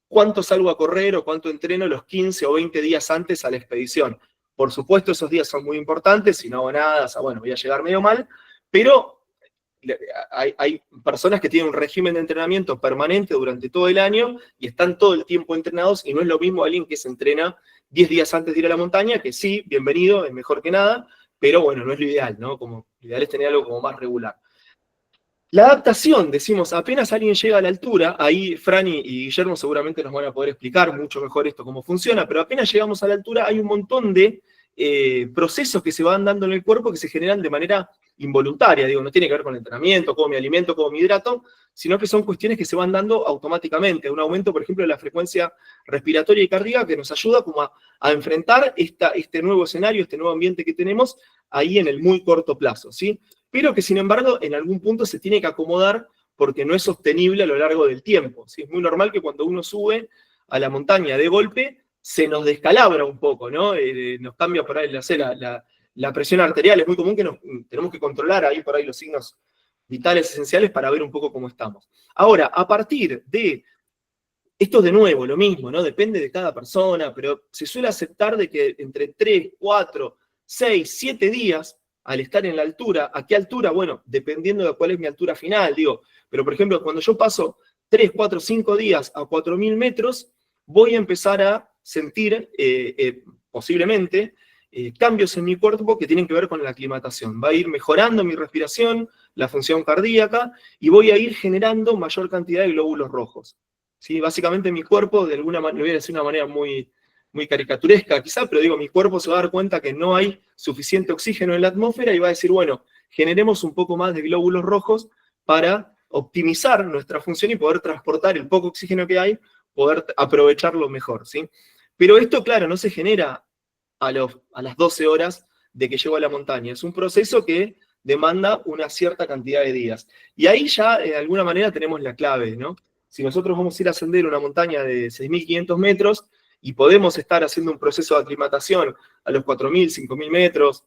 cuánto salgo a correr o cuánto entreno los 15 o 20 días antes a la expedición. Por supuesto, esos días son muy importantes, si no hago nada, o sea, bueno, voy a llegar medio mal, pero hay personas que tienen un régimen de entrenamiento permanente durante todo el año y están todo el tiempo entrenados, y no es lo mismo alguien que se entrena 10 días antes de ir a la montaña, que sí, bienvenido, es mejor que nada, pero bueno, no es lo ideal, ¿no? Lo ideal es tener algo como más regular. La adaptación, decimos, apenas alguien llega a la altura, ahí Franny y Guillermo seguramente nos van a poder explicar mucho mejor esto cómo funciona, pero apenas llegamos a la altura hay un montón de procesos que se van dando en el cuerpo que se generan de manera involuntaria, digo, no tiene que ver con el entrenamiento, cómo me alimento, cómo me hidrato, sino que son cuestiones que se van dando automáticamente. Un aumento, por ejemplo, de la frecuencia respiratoria y cardíaca que nos ayuda como a enfrentar este nuevo escenario, este nuevo ambiente que tenemos ahí en el muy corto plazo, ¿sí? Pero que sin embargo en algún punto se tiene que acomodar porque no es sostenible a lo largo del tiempo, ¿sí? Es muy normal que cuando uno sube a la montaña de golpe se nos descalabra un poco, ¿no? Nos cambia por ahí la presión arterial, es muy común que tenemos que controlar ahí por ahí los signos vitales esenciales para ver un poco cómo estamos. Ahora, a partir de, esto de nuevo, lo mismo, ¿no? Depende de cada persona, pero se suele aceptar de que entre 3, 4, 6, 7 días, al estar en la altura, ¿a qué altura? Bueno, dependiendo de cuál es mi altura final, digo, pero por ejemplo, cuando yo paso 3, 4, 5 días a 4000 metros, voy a empezar a sentir, posiblemente, cambios en mi cuerpo que tienen que ver con la aclimatación. Va a ir mejorando mi respiración, la función cardíaca, y voy a ir generando mayor cantidad de glóbulos rojos. ¿Sí? Básicamente mi cuerpo, de alguna manera, lo voy a decir de una manera muy, muy caricaturesca quizá, pero digo, mi cuerpo se va a dar cuenta que no hay suficiente oxígeno en la atmósfera y va a decir, bueno, generemos un poco más de glóbulos rojos para optimizar nuestra función y poder transportar el poco oxígeno que hay, poder aprovecharlo mejor, ¿sí? Pero esto, claro, no se genera a las 12 horas de que llego a la montaña. Es un proceso que demanda una cierta cantidad de días. Y ahí ya, de alguna manera, tenemos la clave, ¿no? Si nosotros vamos a ir a ascender una montaña de 6.500 metros y podemos estar haciendo un proceso de aclimatación a los 4.000, 5.000 metros,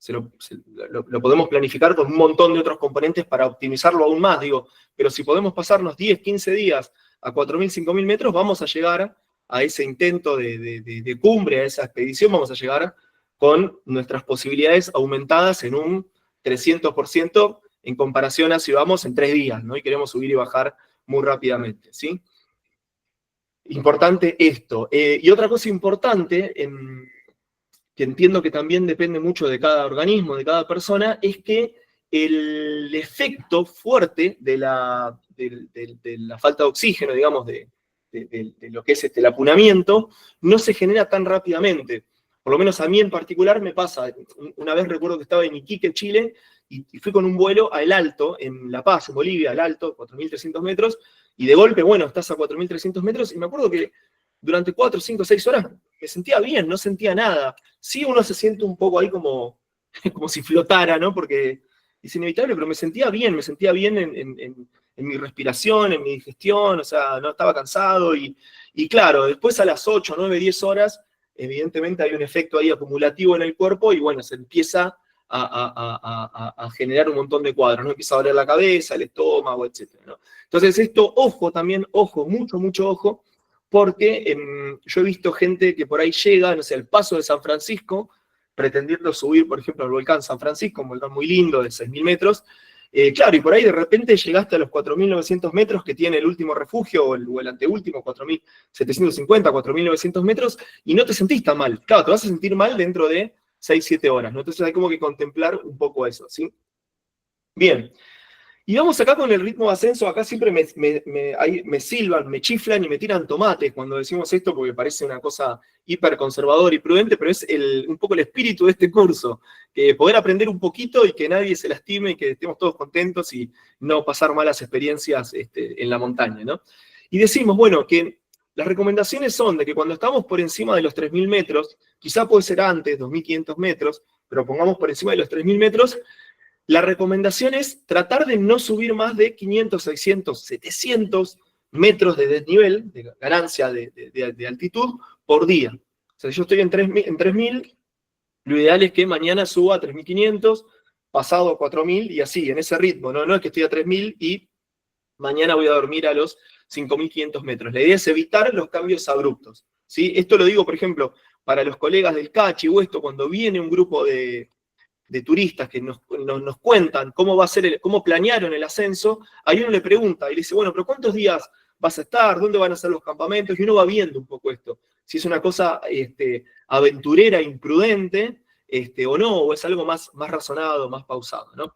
lo podemos planificar con un montón de otros componentes para optimizarlo aún más, digo, pero si podemos pasarnos 10, 15 días a 4.000, 5.000 metros, vamos a llegar a ese intento de cumbre, a esa expedición, vamos a llegar con nuestras posibilidades aumentadas en un 300% en comparación a si vamos en 3 días, ¿no? Y queremos subir y bajar muy rápidamente, ¿sí? Importante esto. Y otra cosa importante, que entiendo que también depende mucho de cada organismo, de cada persona, es que el efecto fuerte de la falta de oxígeno, digamos, de lo que es el apunamiento, no se genera tan rápidamente. Por lo menos a mí en particular me pasa. Una vez recuerdo que estaba en Iquique, Chile, y fui con un vuelo a El Alto, en La Paz, en Bolivia, El Alto, 4.300 metros, y de golpe, bueno, estás a 4.300 metros, y me acuerdo que durante 4, 5, 6 horas me sentía bien, no sentía nada. Sí, uno se siente un poco ahí como, como si flotara, ¿no? Porque es inevitable, pero me sentía bien en mi respiración, en mi digestión, o sea, no estaba cansado, y claro, después a las 8, 9, 10 horas, evidentemente hay un efecto ahí acumulativo en el cuerpo, y bueno, se empieza a generar un montón de cuadros, ¿no? Empieza a doler la cabeza, el estómago, etc., ¿no? Entonces esto, ojo también, ojo, mucho, mucho ojo, porque yo he visto gente que por ahí llega, no sé, al Paso de San Francisco, pretendiendo subir, por ejemplo, al volcán San Francisco, un volcán muy lindo de 6.000 metros, claro, y por ahí de repente llegaste a los 4.900 metros que tiene el último refugio, o el anteúltimo, 4.750, 4.900 metros, y no te sentís tan mal. Claro, te vas a sentir mal dentro de 6, 7 horas, ¿no? Entonces hay como que contemplar un poco eso, ¿sí? Bien. Y vamos acá con el ritmo de ascenso, acá siempre me silban, me chiflan y me tiran tomates cuando decimos esto, porque parece una cosa hiper conservadora y prudente, pero es un poco el espíritu de este curso, que poder aprender un poquito y que nadie se lastime y que estemos todos contentos y no pasar malas experiencias en la montaña, ¿no? Y decimos, bueno, que las recomendaciones son de que cuando estamos por encima de los 3.000 metros, quizá puede ser antes, 2.500 metros, pero pongamos por encima de los 3.000 metros, la recomendación es tratar de no subir más de 500, 600, 700 metros de desnivel, de ganancia de altitud, por día. O sea, si yo estoy en 3.000, lo ideal es que mañana suba a 3.500, pasado a 4.000 y así, en ese ritmo. No es que estoy a 3.000 y mañana voy a dormir a los 5.500 metros. La idea es evitar los cambios abruptos, ¿sí? Esto lo digo, por ejemplo, para los colegas del CACHI o esto, cuando viene un grupo de turistas que nos cuentan cómo va a ser cómo planearon el ascenso, ahí uno le pregunta y le dice, bueno, pero ¿cuántos días vas a estar? ¿Dónde van a ser los campamentos? Y uno va viendo un poco esto. Si es una cosa aventurera, imprudente, o no, o es algo más razonado, más pausado, ¿no?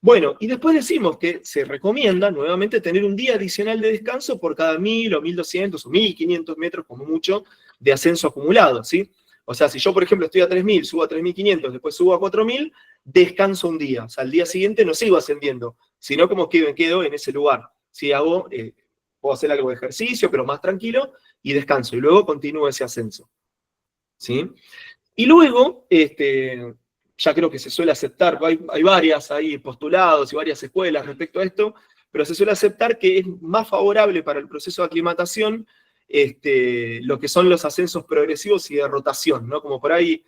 Bueno, y después decimos que se recomienda nuevamente tener un día adicional de descanso por cada 1.000 o 1.200 o 1.500 metros, como mucho, de ascenso acumulado, ¿sí? O sea, si yo, por ejemplo, estoy a 3.000, subo a 3.500, después subo a 4.000, descanso un día. O sea, al día siguiente no sigo ascendiendo, sino como que quedo en ese lugar. Si puedo hacer algo de ejercicio, pero más tranquilo, y descanso. Y luego continúo ese ascenso, ¿sí? Y luego, ya creo que se suele aceptar, hay varias ahí postulados y varias escuelas respecto a esto, pero se suele aceptar que es más favorable para el proceso de aclimatación lo que son los ascensos progresivos y de rotación, ¿no? Como por ahí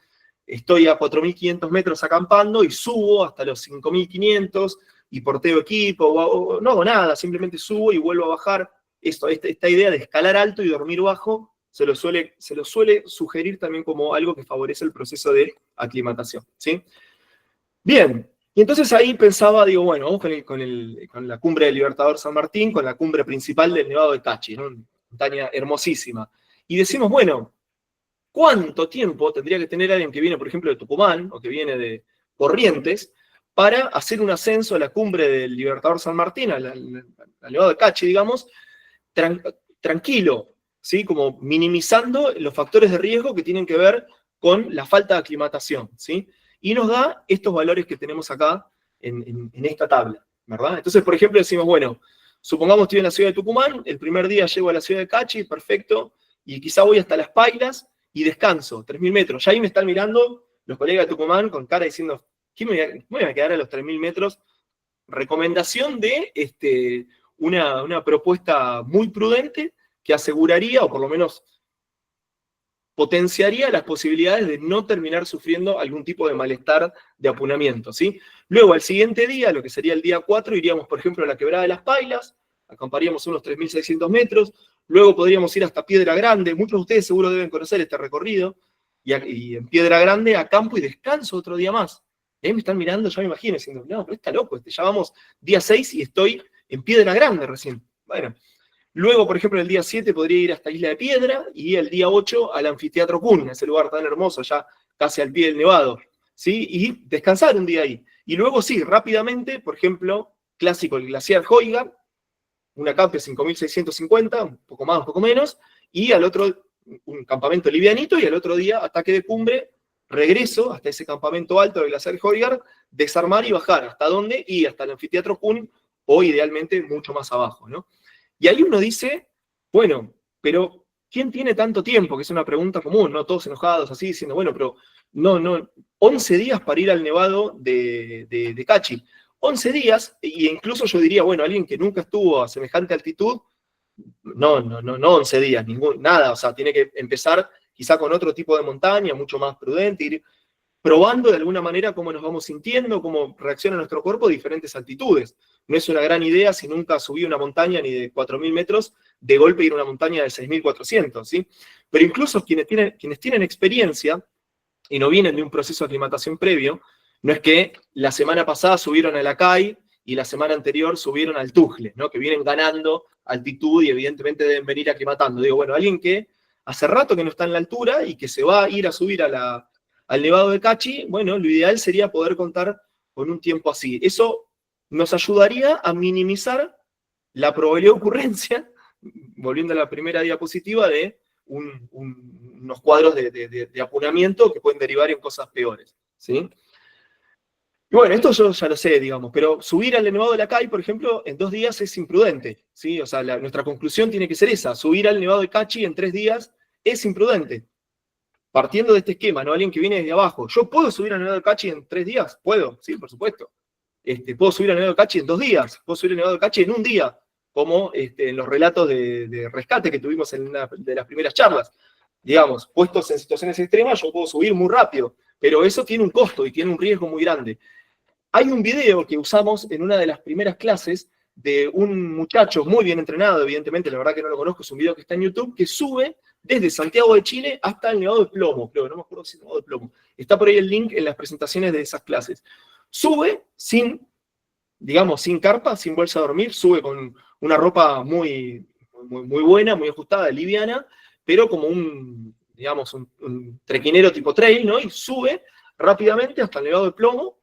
estoy a 4.500 metros acampando y subo hasta los 5.500 y porteo equipo, o no hago nada, simplemente subo y vuelvo a bajar. Esta idea de escalar alto y dormir bajo se lo suele sugerir también como algo que favorece el proceso de aclimatación, ¿sí? Bien, y entonces ahí pensaba, digo, bueno, vamos con la cumbre del Libertador San Martín, con la cumbre principal del Nevado de Cachi, ¿no? Una montaña hermosísima. Y decimos, bueno, ¿cuánto tiempo tendría que tener alguien que viene, por ejemplo, de Tucumán, o que viene de Corrientes, para hacer un ascenso a la cumbre del Libertador San Martín, al Nevado de Cachi, digamos, tranquilo, ¿sí? Como minimizando los factores de riesgo que tienen que ver con la falta de aclimatación, ¿sí? Y nos da estos valores que tenemos acá en esta tabla, ¿verdad? Entonces, por ejemplo, decimos, bueno, supongamos que estoy en la ciudad de Tucumán, el primer día llego a la ciudad de Cachi, perfecto, y quizá voy hasta Las Pailas y descanso, 3.000 metros. Ya ahí me están mirando los colegas de Tucumán con cara diciendo, ¿qué me voy a quedar a los 3.000 metros? Recomendación de una propuesta muy prudente que aseguraría, o por lo menos potenciaría las posibilidades de no terminar sufriendo algún tipo de malestar de apunamiento, ¿sí? Luego, al siguiente día, lo que sería el día 4, iríamos, por ejemplo, a la Quebrada de las Pailas, acamparíamos unos 3.600 metros, luego podríamos ir hasta Piedra Grande, muchos de ustedes seguro deben conocer este recorrido, y en Piedra Grande acampo y descanso otro día más. Y ahí me están mirando, ya me imagino, diciendo, no, pero está loco, ya vamos día 6 y estoy en Piedra Grande recién. Bueno, luego, por ejemplo, el día 7 podría ir hasta Isla de Piedra, y el día 8 al Anfiteatro Kun, ese lugar tan hermoso, ya casi al pie del nevado, ¿sí? Y descansar un día ahí. Y luego sí, rápidamente, por ejemplo, clásico, el glaciar Hoiga, una campe 5.650, un poco más, un poco menos, y al otro, un campamento livianito, y al otro día, ataque de cumbre, regreso hasta ese campamento alto del glaciar Hoiga, desarmar y bajar. ¿Hasta dónde? Y hasta el Anfiteatro Kun, o idealmente mucho más abajo, ¿no? Y ahí uno dice, bueno, pero ¿quién tiene tanto tiempo? Que es una pregunta común, ¿no? Todos enojados así, diciendo, bueno, pero no, 11 días para ir al nevado de Cachi. 11 días, e incluso yo diría, bueno, alguien que nunca estuvo a semejante altitud, no 11 días, nada, o sea, tiene que empezar quizá con otro tipo de montaña, mucho más prudente, ir probando de alguna manera cómo nos vamos sintiendo, cómo reacciona nuestro cuerpo a diferentes altitudes. No es una gran idea si nunca subí una montaña ni de 4.000 metros, de golpe ir a una montaña de 6.400, ¿sí? Pero incluso quienes tienen experiencia y no vienen de un proceso de aclimatación previo, no es que la semana pasada subieron a la CAI y la semana anterior subieron al Tujle, ¿no? Que vienen ganando altitud y evidentemente deben venir aclimatando. Digo, bueno, alguien que hace rato que no está en la altura y que se va a ir a subir al Nevado de Cachi, bueno, lo ideal sería poder contar con un tiempo así. Eso nos ayudaría a minimizar la probabilidad de ocurrencia, volviendo a la primera diapositiva, de unos cuadros de apunamiento que pueden derivar en cosas peores, ¿sí? Y bueno, esto yo ya lo sé, digamos, pero subir al Nevado de la CAI, por ejemplo, en 2 días es imprudente, ¿sí? O sea, nuestra conclusión tiene que ser esa, subir al Nevado de Cachi en 3 días es imprudente. Partiendo de este esquema, ¿no? Alguien que viene desde abajo, ¿yo puedo subir al Nevado de Cachi en 3 días? ¿Puedo? Sí, por supuesto. Puedo subir al Nevado de Cachi en 2 días, puedo subir al Nevado de Cachi en 1 día, como en los relatos de rescate que tuvimos en una de las primeras charlas. Digamos, puestos en situaciones extremas, yo puedo subir muy rápido, pero eso tiene un costo y tiene un riesgo muy grande. Hay un video que usamos en una de las primeras clases de un muchacho muy bien entrenado, evidentemente, la verdad que no lo conozco, es un video que está en YouTube, que sube desde Santiago de Chile hasta el Nevado de Plomo, creo, no me acuerdo si es el Nevado de Plomo. Está por ahí el link en las presentaciones de esas clases. Sube sin, digamos, sin carpa, sin bolsa de dormir, sube con una ropa muy buena, muy ajustada, liviana, pero como digamos, un trequinero tipo trail, ¿no? Y sube rápidamente hasta el Nevado de Plomo,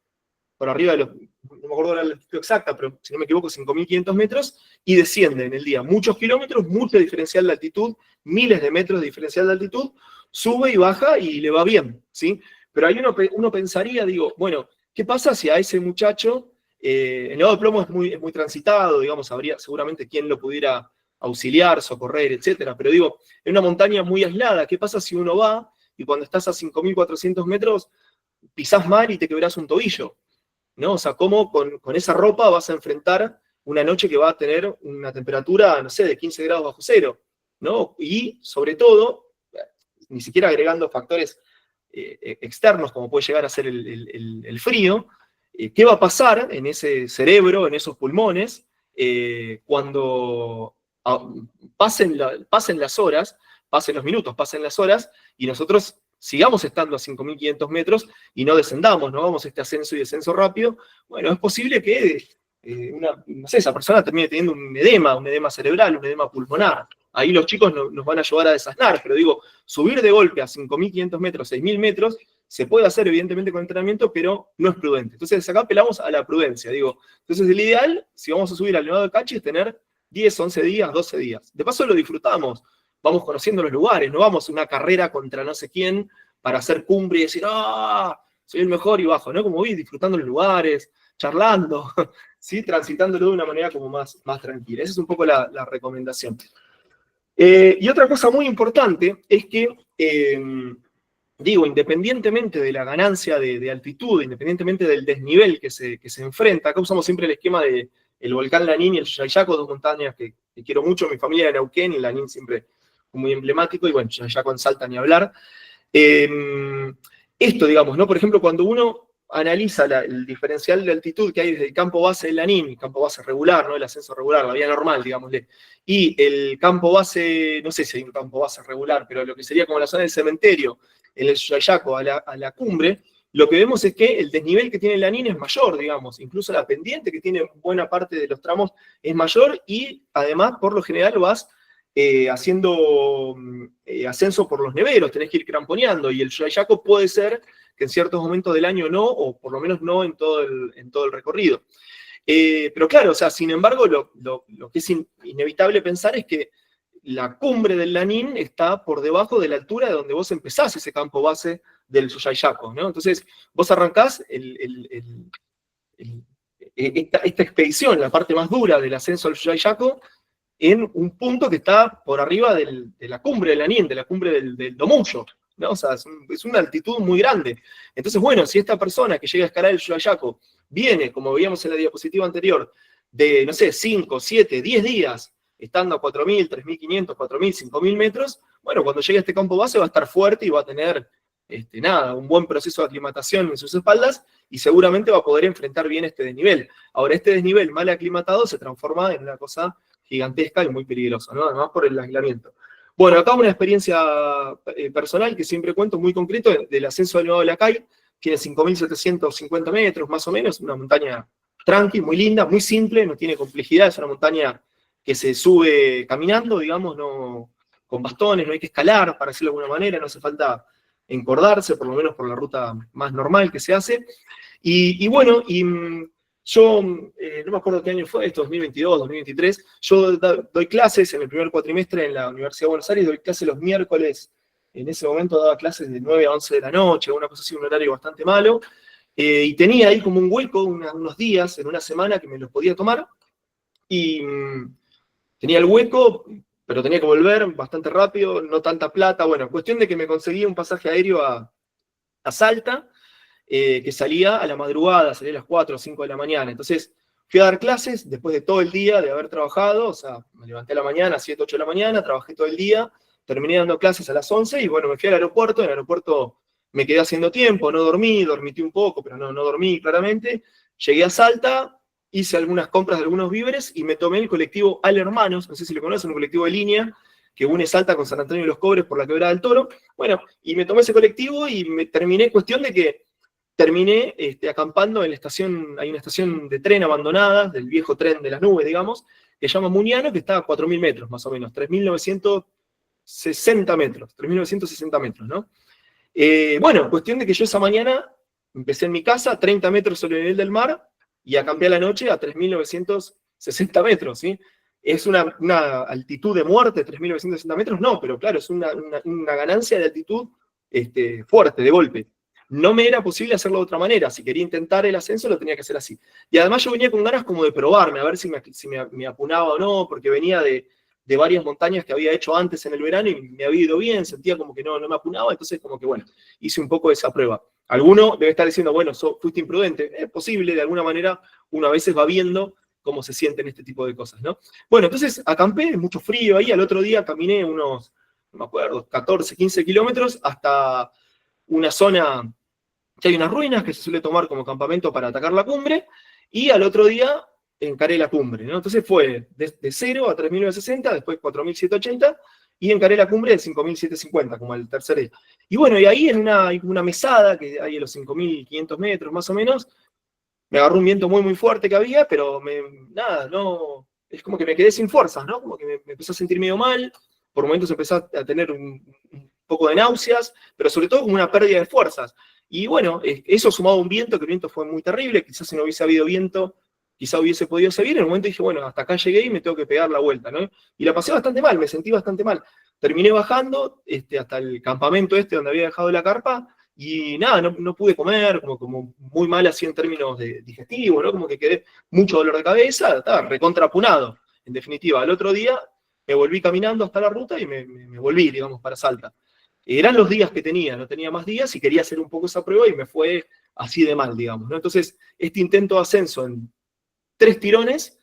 por arriba de los, no me acuerdo la altitud exacta, pero si no me equivoco, 5.500 metros, y desciende en el día muchos kilómetros, mucho diferencial de altitud, miles de metros de diferencial de altitud, sube y baja y le va bien, ¿sí? Pero ahí uno pensaría, digo, bueno, ¿qué pasa si a ese muchacho, el Nevado de Plomo es muy transitado, digamos, habría seguramente quien lo pudiera auxiliar, socorrer, etcétera, pero digo, en una montaña muy aislada, ¿qué pasa si uno va y cuando estás a 5.400 metros pisás mal y te quebrás un tobillo? ¿No? O sea, cómo con esa ropa vas a enfrentar una noche que va a tener una temperatura, no sé, de 15 grados bajo cero, ¿no? Y sobre todo, ni siquiera agregando factores externos como puede llegar a ser el frío, ¿qué va a pasar en ese cerebro, en esos pulmones, cuando pasen las horas, pasen los minutos, pasen las horas, y nosotros sigamos estando a 5.500 metros y no descendamos, no vamos a este ascenso y descenso rápido? Bueno, es posible que no sé, esa persona termine teniendo un edema cerebral, un edema pulmonar, ahí los chicos nos van a ayudar a desasnar, pero digo, subir de golpe a 5.500 metros, 6.000 metros, se puede hacer evidentemente con entrenamiento, pero no es prudente. Entonces acá apelamos a la prudencia, digo. Entonces el ideal, si vamos a subir al Nevado del Cachi, es tener 10, 11 días, 12 días. De paso lo disfrutamos, vamos conociendo los lugares, no vamos a una carrera contra no sé quién para hacer cumbre y decir, ¡ah! Soy el mejor y bajo, ¿no? Como voy disfrutando los lugares, charlando, ¿sí? Transitándolo de una manera como más tranquila. Esa es un poco la recomendación. Y otra cosa muy importante es que, digo, independientemente de la ganancia de altitud, independientemente del desnivel que se enfrenta, acá usamos siempre el esquema de el volcán Lanín y el Yayaco, dos montañas que quiero mucho, mi familia de Neuquén, y Lanín siempre muy emblemático, y bueno, Yayaco en Salta ni hablar. Esto, digamos, ¿no? Por ejemplo, cuando uno analiza el diferencial de altitud que hay desde el campo base del Lanín, el campo base regular, ¿no? El ascenso regular, la vía normal, digámosle, y el campo base, no sé si hay un campo base regular, pero lo que sería como la zona del cementerio, en el Yayaco a la cumbre, lo que vemos es que el desnivel que tiene el Lanín es mayor, digamos, incluso la pendiente que tiene buena parte de los tramos es mayor, y además, por lo general, vas haciendo ascenso por los neveros, tenés que ir cramponeando, y el Yayaco puede ser que en ciertos momentos del año no, o por lo menos no en todo el recorrido. Pero claro, o sea, sin embargo, lo que es inevitable pensar es que la cumbre del Lanín está por debajo de la altura de donde vos empezás ese campo base del Yayaco, ¿no? Entonces, vos arrancás esta expedición, la parte más dura del ascenso al Yayaco, en un punto que está por arriba de la cumbre del Lanín, de la cumbre del Domullo, ¿no? O sea, es una altitud muy grande. Entonces, bueno, si esta persona que llega a escalar el Yayaco viene, como veíamos en la diapositiva anterior, de, no sé, 5, 7, 10 días, estando a 4.000, 3.500, 4.000, 5.000 metros, bueno, cuando llegue a este campo base va a estar fuerte y va a tener, un buen proceso de aclimatación en sus espaldas, y seguramente va a poder enfrentar bien este desnivel. Ahora, este desnivel mal aclimatado se transforma en una cosa gigantesca y muy peligrosa, ¿no? Además por el aislamiento. Bueno, acá una experiencia personal que siempre cuento, muy concreto, del ascenso del Nevado de la Cay, tiene 5.750 metros, más o menos, una montaña tranqui, muy linda, muy simple, no tiene complejidad, es una montaña que se sube caminando, digamos, no con bastones, no hay que escalar, para decirlo de alguna manera, no hace falta encordarse, por lo menos por la ruta más normal que se hace. Y bueno, yo, no me acuerdo qué año fue, esto 2022, 2023, yo doy clases en el primer cuatrimestre en la Universidad de Buenos Aires, doy clases los miércoles, en ese momento daba clases de 9 a 11 de la noche, una cosa así, un horario bastante malo, y tenía ahí como un hueco, unos días, en una semana que me los podía tomar, y tenía el hueco, pero tenía que volver bastante rápido, no tanta plata, bueno, cuestión de que me conseguí un pasaje aéreo a Salta, que salía a la madrugada, salía a las 4 o 5 de la mañana. Entonces fui a dar clases después de todo el día de haber trabajado, o sea, me levanté a la mañana, a 7, 8 de la mañana, trabajé todo el día, terminé dando clases a las 11 y bueno, me fui al aeropuerto, en el aeropuerto me quedé haciendo tiempo, no dormí un poco, pero no dormí claramente. Llegué a Salta, hice algunas compras de algunos víveres y me tomé el colectivo Al Hermanos, no sé si lo conocen, un colectivo de línea que une Salta con San Antonio de los Cobres por la Quebrada del Toro. Bueno, y me tomé ese colectivo y me terminé, cuestión de que terminé acampando en la estación, hay una estación de tren abandonada, del viejo tren de las nubes, digamos, que se llama Muñano, que está a 4.000 metros, más o menos, 3.960 metros, ¿no? Bueno, cuestión de que yo esa mañana empecé en mi casa, 30 metros sobre el nivel del mar, y acampé a la noche a 3.960 metros, ¿sí? ¿Es una altitud de muerte, 3.960 metros? No, pero claro, es una ganancia de altitud fuerte, de golpe. No me era posible hacerlo de otra manera. Si quería intentar el ascenso, lo tenía que hacer así. Y además yo venía con ganas como de probarme, a ver si me apunaba o no, porque venía de varias montañas que había hecho antes en el verano y me había ido bien, sentía como que no me apunaba, entonces como que bueno, hice un poco esa prueba. Alguno debe estar diciendo, bueno, fuiste imprudente. Es posible, de alguna manera, uno a veces va viendo cómo se sienten este tipo de cosas, ¿no? Bueno, entonces acampé, mucho frío ahí, al otro día caminé unos, no me acuerdo, 14, 15 kilómetros hasta una zona que hay unas ruinas que se suele tomar como campamento para atacar la cumbre, y al otro día encaré la cumbre, ¿no? Entonces fue de 0 a 3.960, después 4.780, y encaré la cumbre de 5.750, como el tercer día. Y bueno, y ahí en una mesada, que hay a los 5.500 metros más o menos, me agarró un viento muy, muy fuerte que había, pero nada, no es como que me quedé sin fuerzas, ¿no? Como que me empecé a sentir medio mal, por momentos empecé a tener un poco de náuseas, pero sobre todo como una pérdida de fuerzas. Y bueno, eso sumado a un viento, que el viento fue muy terrible, quizás si no hubiese habido viento, quizá hubiese podido seguir. En un momento dije, bueno, hasta acá llegué y me tengo que pegar la vuelta, ¿no? Y la pasé bastante mal, me sentí bastante mal. Terminé bajando hasta el campamento donde había dejado la carpa, y nada, no pude comer, como muy mal así en términos digestivos, ¿no? Como que quedé mucho dolor de cabeza, estaba recontrapunado, en definitiva. Al otro día me volví caminando hasta la ruta y me volví, digamos, para Salta. Eran los días que tenía, no tenía más días y quería hacer un poco esa prueba y me fue así de mal, digamos, ¿no? Entonces, este intento de ascenso en 3 tirones,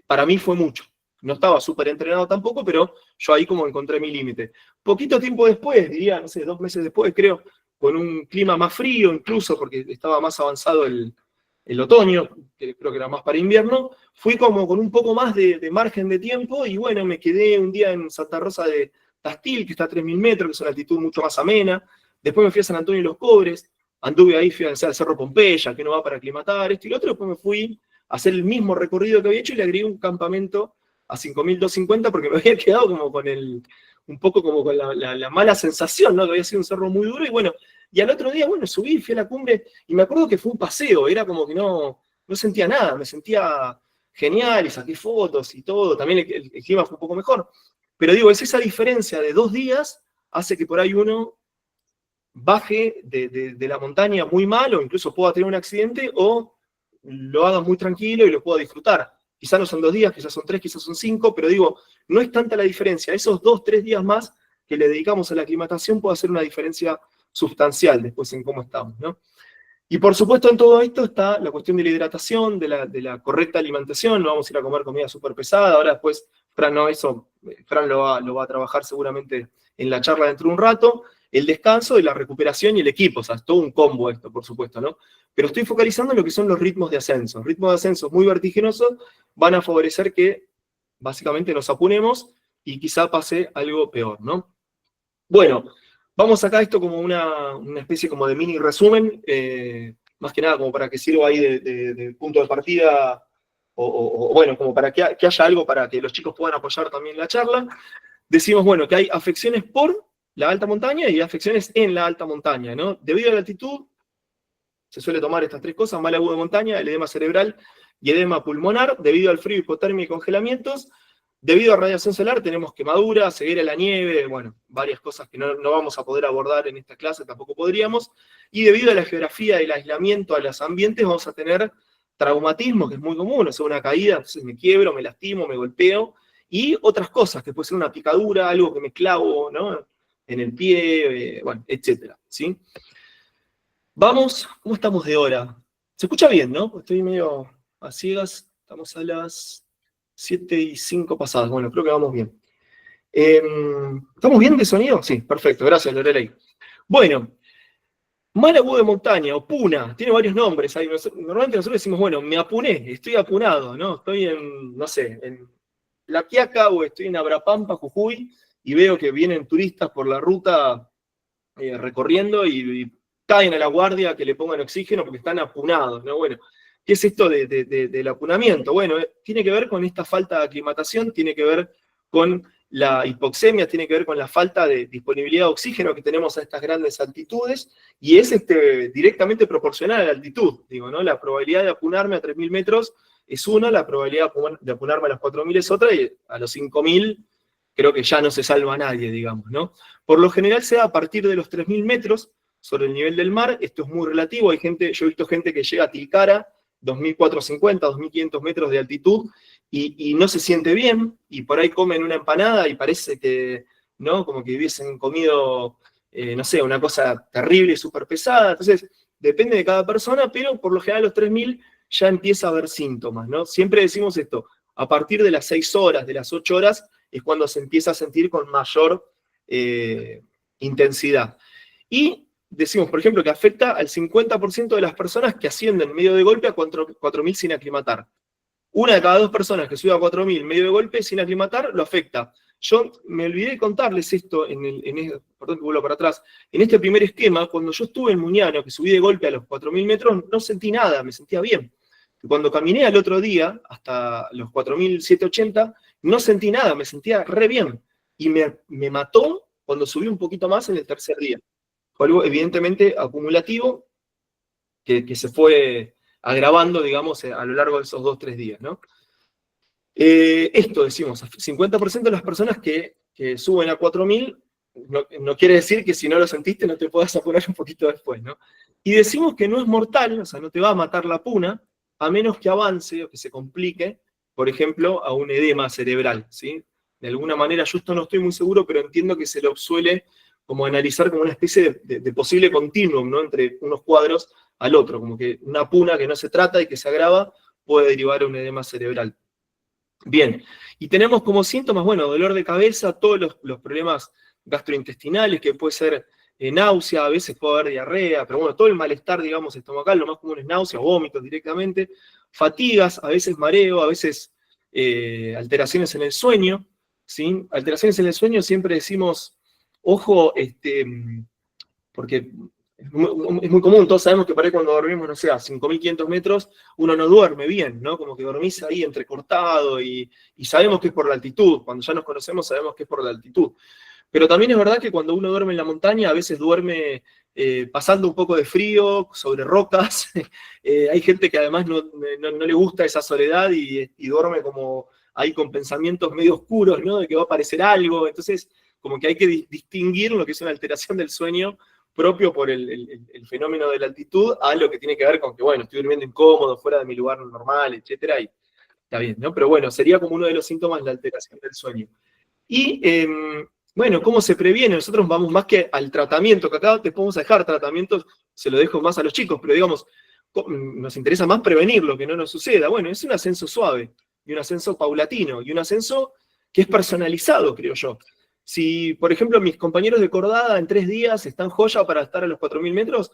para mí fue mucho. No estaba súper entrenado tampoco, pero yo ahí como encontré mi límite. Poquito tiempo después, diría, no sé, 2 meses después, creo, con un clima más frío incluso, porque estaba más avanzado el otoño, que creo que era más para invierno, fui como con un poco más de margen de tiempo, y bueno, me quedé un día en Santa Rosa de Tastil, que está a 3.000 metros, que es una altitud mucho más amena. Después me fui a San Antonio de los Cobres, anduve ahí, fui al Cerro Pompeya, que no va para aclimatar, esto y lo otro. Después me fui a hacer el mismo recorrido que había hecho y le agregué un campamento a 5.250 porque me había quedado como con un poco como con la mala sensación, ¿no? Que había sido un cerro muy duro, y bueno, y al otro día, bueno, subí, fui a la cumbre, y me acuerdo que fue un paseo, era como que no sentía nada, me sentía genial, y saqué fotos y todo, también el clima fue un poco mejor. Pero digo, es esa diferencia de 2 días, hace que por ahí uno baje de la montaña muy mal, o incluso pueda tener un accidente, o lo haga muy tranquilo y lo pueda disfrutar. Quizás no son 2 días, quizás son 3, quizás son 5, pero digo, no es tanta la diferencia. Esos 2, 3 días más que le dedicamos a la aclimatación puede hacer una diferencia sustancial después en cómo estamos, ¿no? Y por supuesto en todo esto está la cuestión de la hidratación, de la correcta alimentación. No vamos a ir a comer comida súper pesada. Ahora después, Fran, no, eso, Fran lo va a trabajar seguramente en la charla dentro de un rato. El descanso y la recuperación y el equipo, o sea, es todo un combo esto, por supuesto, ¿no? Pero estoy focalizando en lo que son los ritmos de ascenso. Ritmos de ascenso muy vertiginosos van a favorecer que básicamente nos apunemos y quizá pase algo peor, ¿no? Bueno, vamos acá a esto como una especie como de mini resumen, más que nada como para que sirva ahí de punto de partida, o bueno, como para que haya algo para que los chicos puedan apoyar también la charla. Decimos, bueno, que hay afecciones por la alta montaña y afecciones en la alta montaña, ¿no? Debido a la altitud, se suele tomar estas 3 cosas: mal agudo de montaña, el edema cerebral y edema pulmonar. Debido al frío, hipotermia y congelamientos. Debido a radiación solar tenemos quemadura, ceguera a la nieve, bueno, varias cosas que no vamos a poder abordar en esta clase, tampoco podríamos. Y debido a la geografía del aislamiento a los ambientes, vamos a tener traumatismo, que es muy común, o sea, una caída, entonces me quiebro, me lastimo, me golpeo, y otras cosas, que puede ser una picadura, algo que me clavo, ¿no? En el pie, bueno, etcétera, ¿sí? Vamos, ¿cómo estamos de hora? Se escucha bien, ¿no? Estoy medio a ciegas, estamos a las 7:05 pasadas. Bueno, creo que vamos bien. ¿Estamos bien de sonido? Sí, perfecto, gracias, Lorelei. Bueno, mal agudo de montaña, o puna, tiene varios nombres. Normalmente nosotros decimos, bueno, me apuné, estoy apunado, ¿no? Estoy en, no sé, en La Quiaca, o estoy en Abrapampa, Jujuy, y veo que vienen turistas por la ruta recorriendo y caen a la guardia que le pongan oxígeno porque están apunados, ¿no? Bueno, ¿qué es esto del apunamiento? Bueno, tiene que ver con esta falta de aclimatación, tiene que ver con la hipoxemia, tiene que ver con la falta de disponibilidad de oxígeno que tenemos a estas grandes altitudes, y es directamente proporcional a la altitud, digo, ¿no? La probabilidad de apunarme a 3.000 metros es una, la probabilidad de apunarme a los 4.000 es otra, y a los 5.000 creo que ya no se salva a nadie, digamos, ¿no? Por lo general se da a partir de los 3.000 metros sobre el nivel del mar. Esto es muy relativo, yo he visto gente que llega a Tilcara, 2.450, 2.500 metros de altitud, y no se siente bien, y por ahí comen una empanada y parece que, ¿no? Como que hubiesen comido, no sé, una cosa terrible y súper pesada. Entonces, depende de cada persona, pero por lo general a los 3.000 ya empieza a haber síntomas, ¿no? Siempre decimos esto: a partir de las 6 horas, de las 8 horas, es cuando se empieza a sentir con mayor intensidad. Y decimos, por ejemplo, que afecta al 50% de las personas que ascienden medio de golpe a 4.000 sin aclimatar. Una de cada 2 personas que sube a 4.000 medio de golpe sin aclimatar lo afecta. Yo me olvidé de contarles esto, perdón que vuelvo para atrás, en este primer esquema, cuando yo estuve en Muñano, que subí de golpe a los 4.000 metros, no sentí nada, me sentía bien. Cuando caminé al otro día, hasta los 4.780, no sentí nada, me sentía re bien. Y me mató cuando subí un poquito más en el tercer día. Fue algo evidentemente acumulativo que se fue agravando, digamos, a lo largo de esos 2 o 3 días, ¿no? Esto decimos, 50% de las personas que suben a 4.000, no quiere decir que si no lo sentiste no te puedas apurar un poquito después, ¿no? Y decimos que no es mortal, o sea, no te va a matar la puna, a menos que avance o que se complique, por ejemplo, a un edema cerebral, ¿sí? De alguna manera, yo esto no estoy muy seguro, pero entiendo que se lo suele como analizar como una especie de posible continuum, ¿no? Entre unos cuadros al otro, como que una puna que no se trata y que se agrava puede derivar a un edema cerebral. Bien, y tenemos como síntomas, bueno, dolor de cabeza, todos los problemas gastrointestinales, que puede ser náusea, a veces puede haber diarrea, pero bueno, todo el malestar, digamos, estomacal, lo más común es náusea, vómitos directamente, fatigas, a veces mareo, a veces alteraciones en el sueño, ¿sí? Alteraciones en el sueño siempre decimos, ojo, porque es muy común, todos sabemos que por ahí cuando dormimos, no sé, a 5.500 metros, uno no duerme bien, ¿no? Como que dormís ahí entrecortado y sabemos que es por la altitud, cuando ya nos conocemos sabemos que es por la altitud. Pero también es verdad que cuando uno duerme en la montaña, a veces duerme pasando un poco de frío, sobre rocas. Hay gente que además no le gusta esa soledad y duerme como ahí con pensamientos medio oscuros, ¿no? De que va a aparecer algo. Entonces, como que hay que distinguir lo que es una alteración del sueño propio por el fenómeno de la altitud a lo que tiene que ver con que, bueno, estoy durmiendo incómodo, fuera de mi lugar normal, etcétera, y está bien, ¿no? Pero bueno, sería como uno de los síntomas la alteración del sueño. Y, bueno, ¿cómo se previene? Nosotros vamos más que al tratamiento, que acá te podemos dejar tratamientos, se lo dejo más a los chicos, pero digamos, nos interesa más prevenir lo que no nos suceda. Bueno, es un ascenso suave, y un ascenso paulatino, y un ascenso que es personalizado, creo yo. Si, por ejemplo, mis compañeros de cordada en 3 días están joya para estar a los 4.000 metros,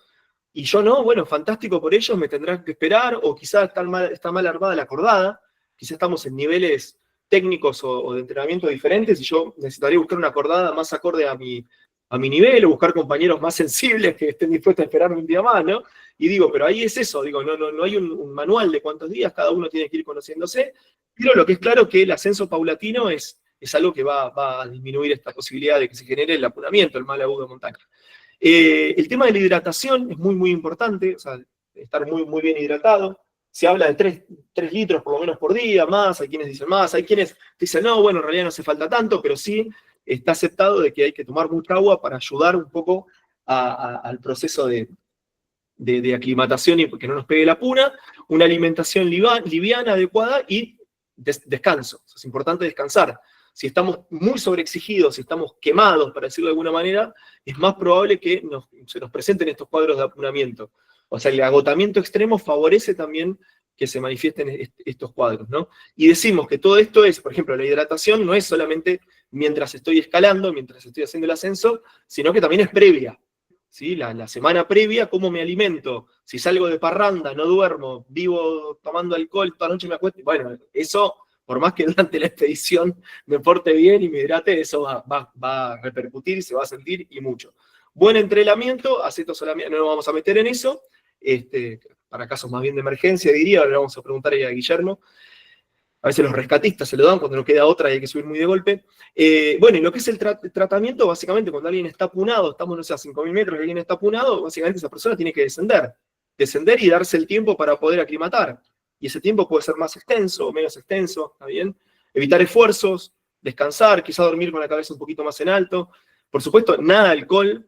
y yo no, bueno, fantástico por ellos, me tendrán que esperar, o quizás está mal armada la cordada, quizás estamos en niveles técnicos o de entrenamiento diferentes, y yo necesitaría buscar una cordada más acorde a mi nivel, o buscar compañeros más sensibles que estén dispuestos a esperarme un día más, ¿no? Y digo, pero ahí es eso, digo, no hay un manual de cuántos días, cada uno tiene que ir conociéndose, pero lo que es claro es que el ascenso paulatino es algo que va a disminuir esta posibilidad de que se genere el apunamiento, el mal agudo de montaña. El tema de la hidratación es muy, muy importante, o sea, estar muy, muy bien hidratado. Se habla de 3 litros por lo menos por día, más, hay quienes dicen más, hay quienes dicen, no, bueno, en realidad no hace falta tanto, pero sí está aceptado de que hay que tomar mucha agua para ayudar un poco al proceso de aclimatación y que no nos pegue la puna, una alimentación liviana, adecuada y descanso. O sea, es importante descansar. Si estamos muy sobreexigidos, si estamos quemados, para decirlo de alguna manera, es más probable que se nos presenten estos cuadros de apunamiento. O sea, el agotamiento extremo favorece también que se manifiesten estos cuadros, ¿no? Y decimos que todo esto es, por ejemplo, la hidratación no es solamente mientras estoy escalando, mientras estoy haciendo el ascenso, sino que también es previa. ¿Sí? La semana previa, cómo me alimento, si salgo de parranda, no duermo, vivo tomando alcohol, toda la noche me acuesto, bueno, eso, por más que durante la expedición me porte bien y me hidrate, eso va a repercutir, se va a sentir y mucho. Buen entrenamiento, acetosalamina, no nos vamos a meter en eso, para casos más bien de emergencia, diría, le vamos a preguntar ahí a Guillermo. A veces los rescatistas se lo dan cuando no queda otra y hay que subir muy de golpe. Bueno, y lo que es el tratamiento, básicamente, cuando alguien está apunado, estamos, no sé, a 5.000 metros y alguien está apunado, básicamente esa persona tiene que descender y darse el tiempo para poder aclimatar. Y ese tiempo puede ser más extenso o menos extenso, ¿está bien? Evitar esfuerzos, descansar, quizá dormir con la cabeza un poquito más en alto. Por supuesto, nada de alcohol,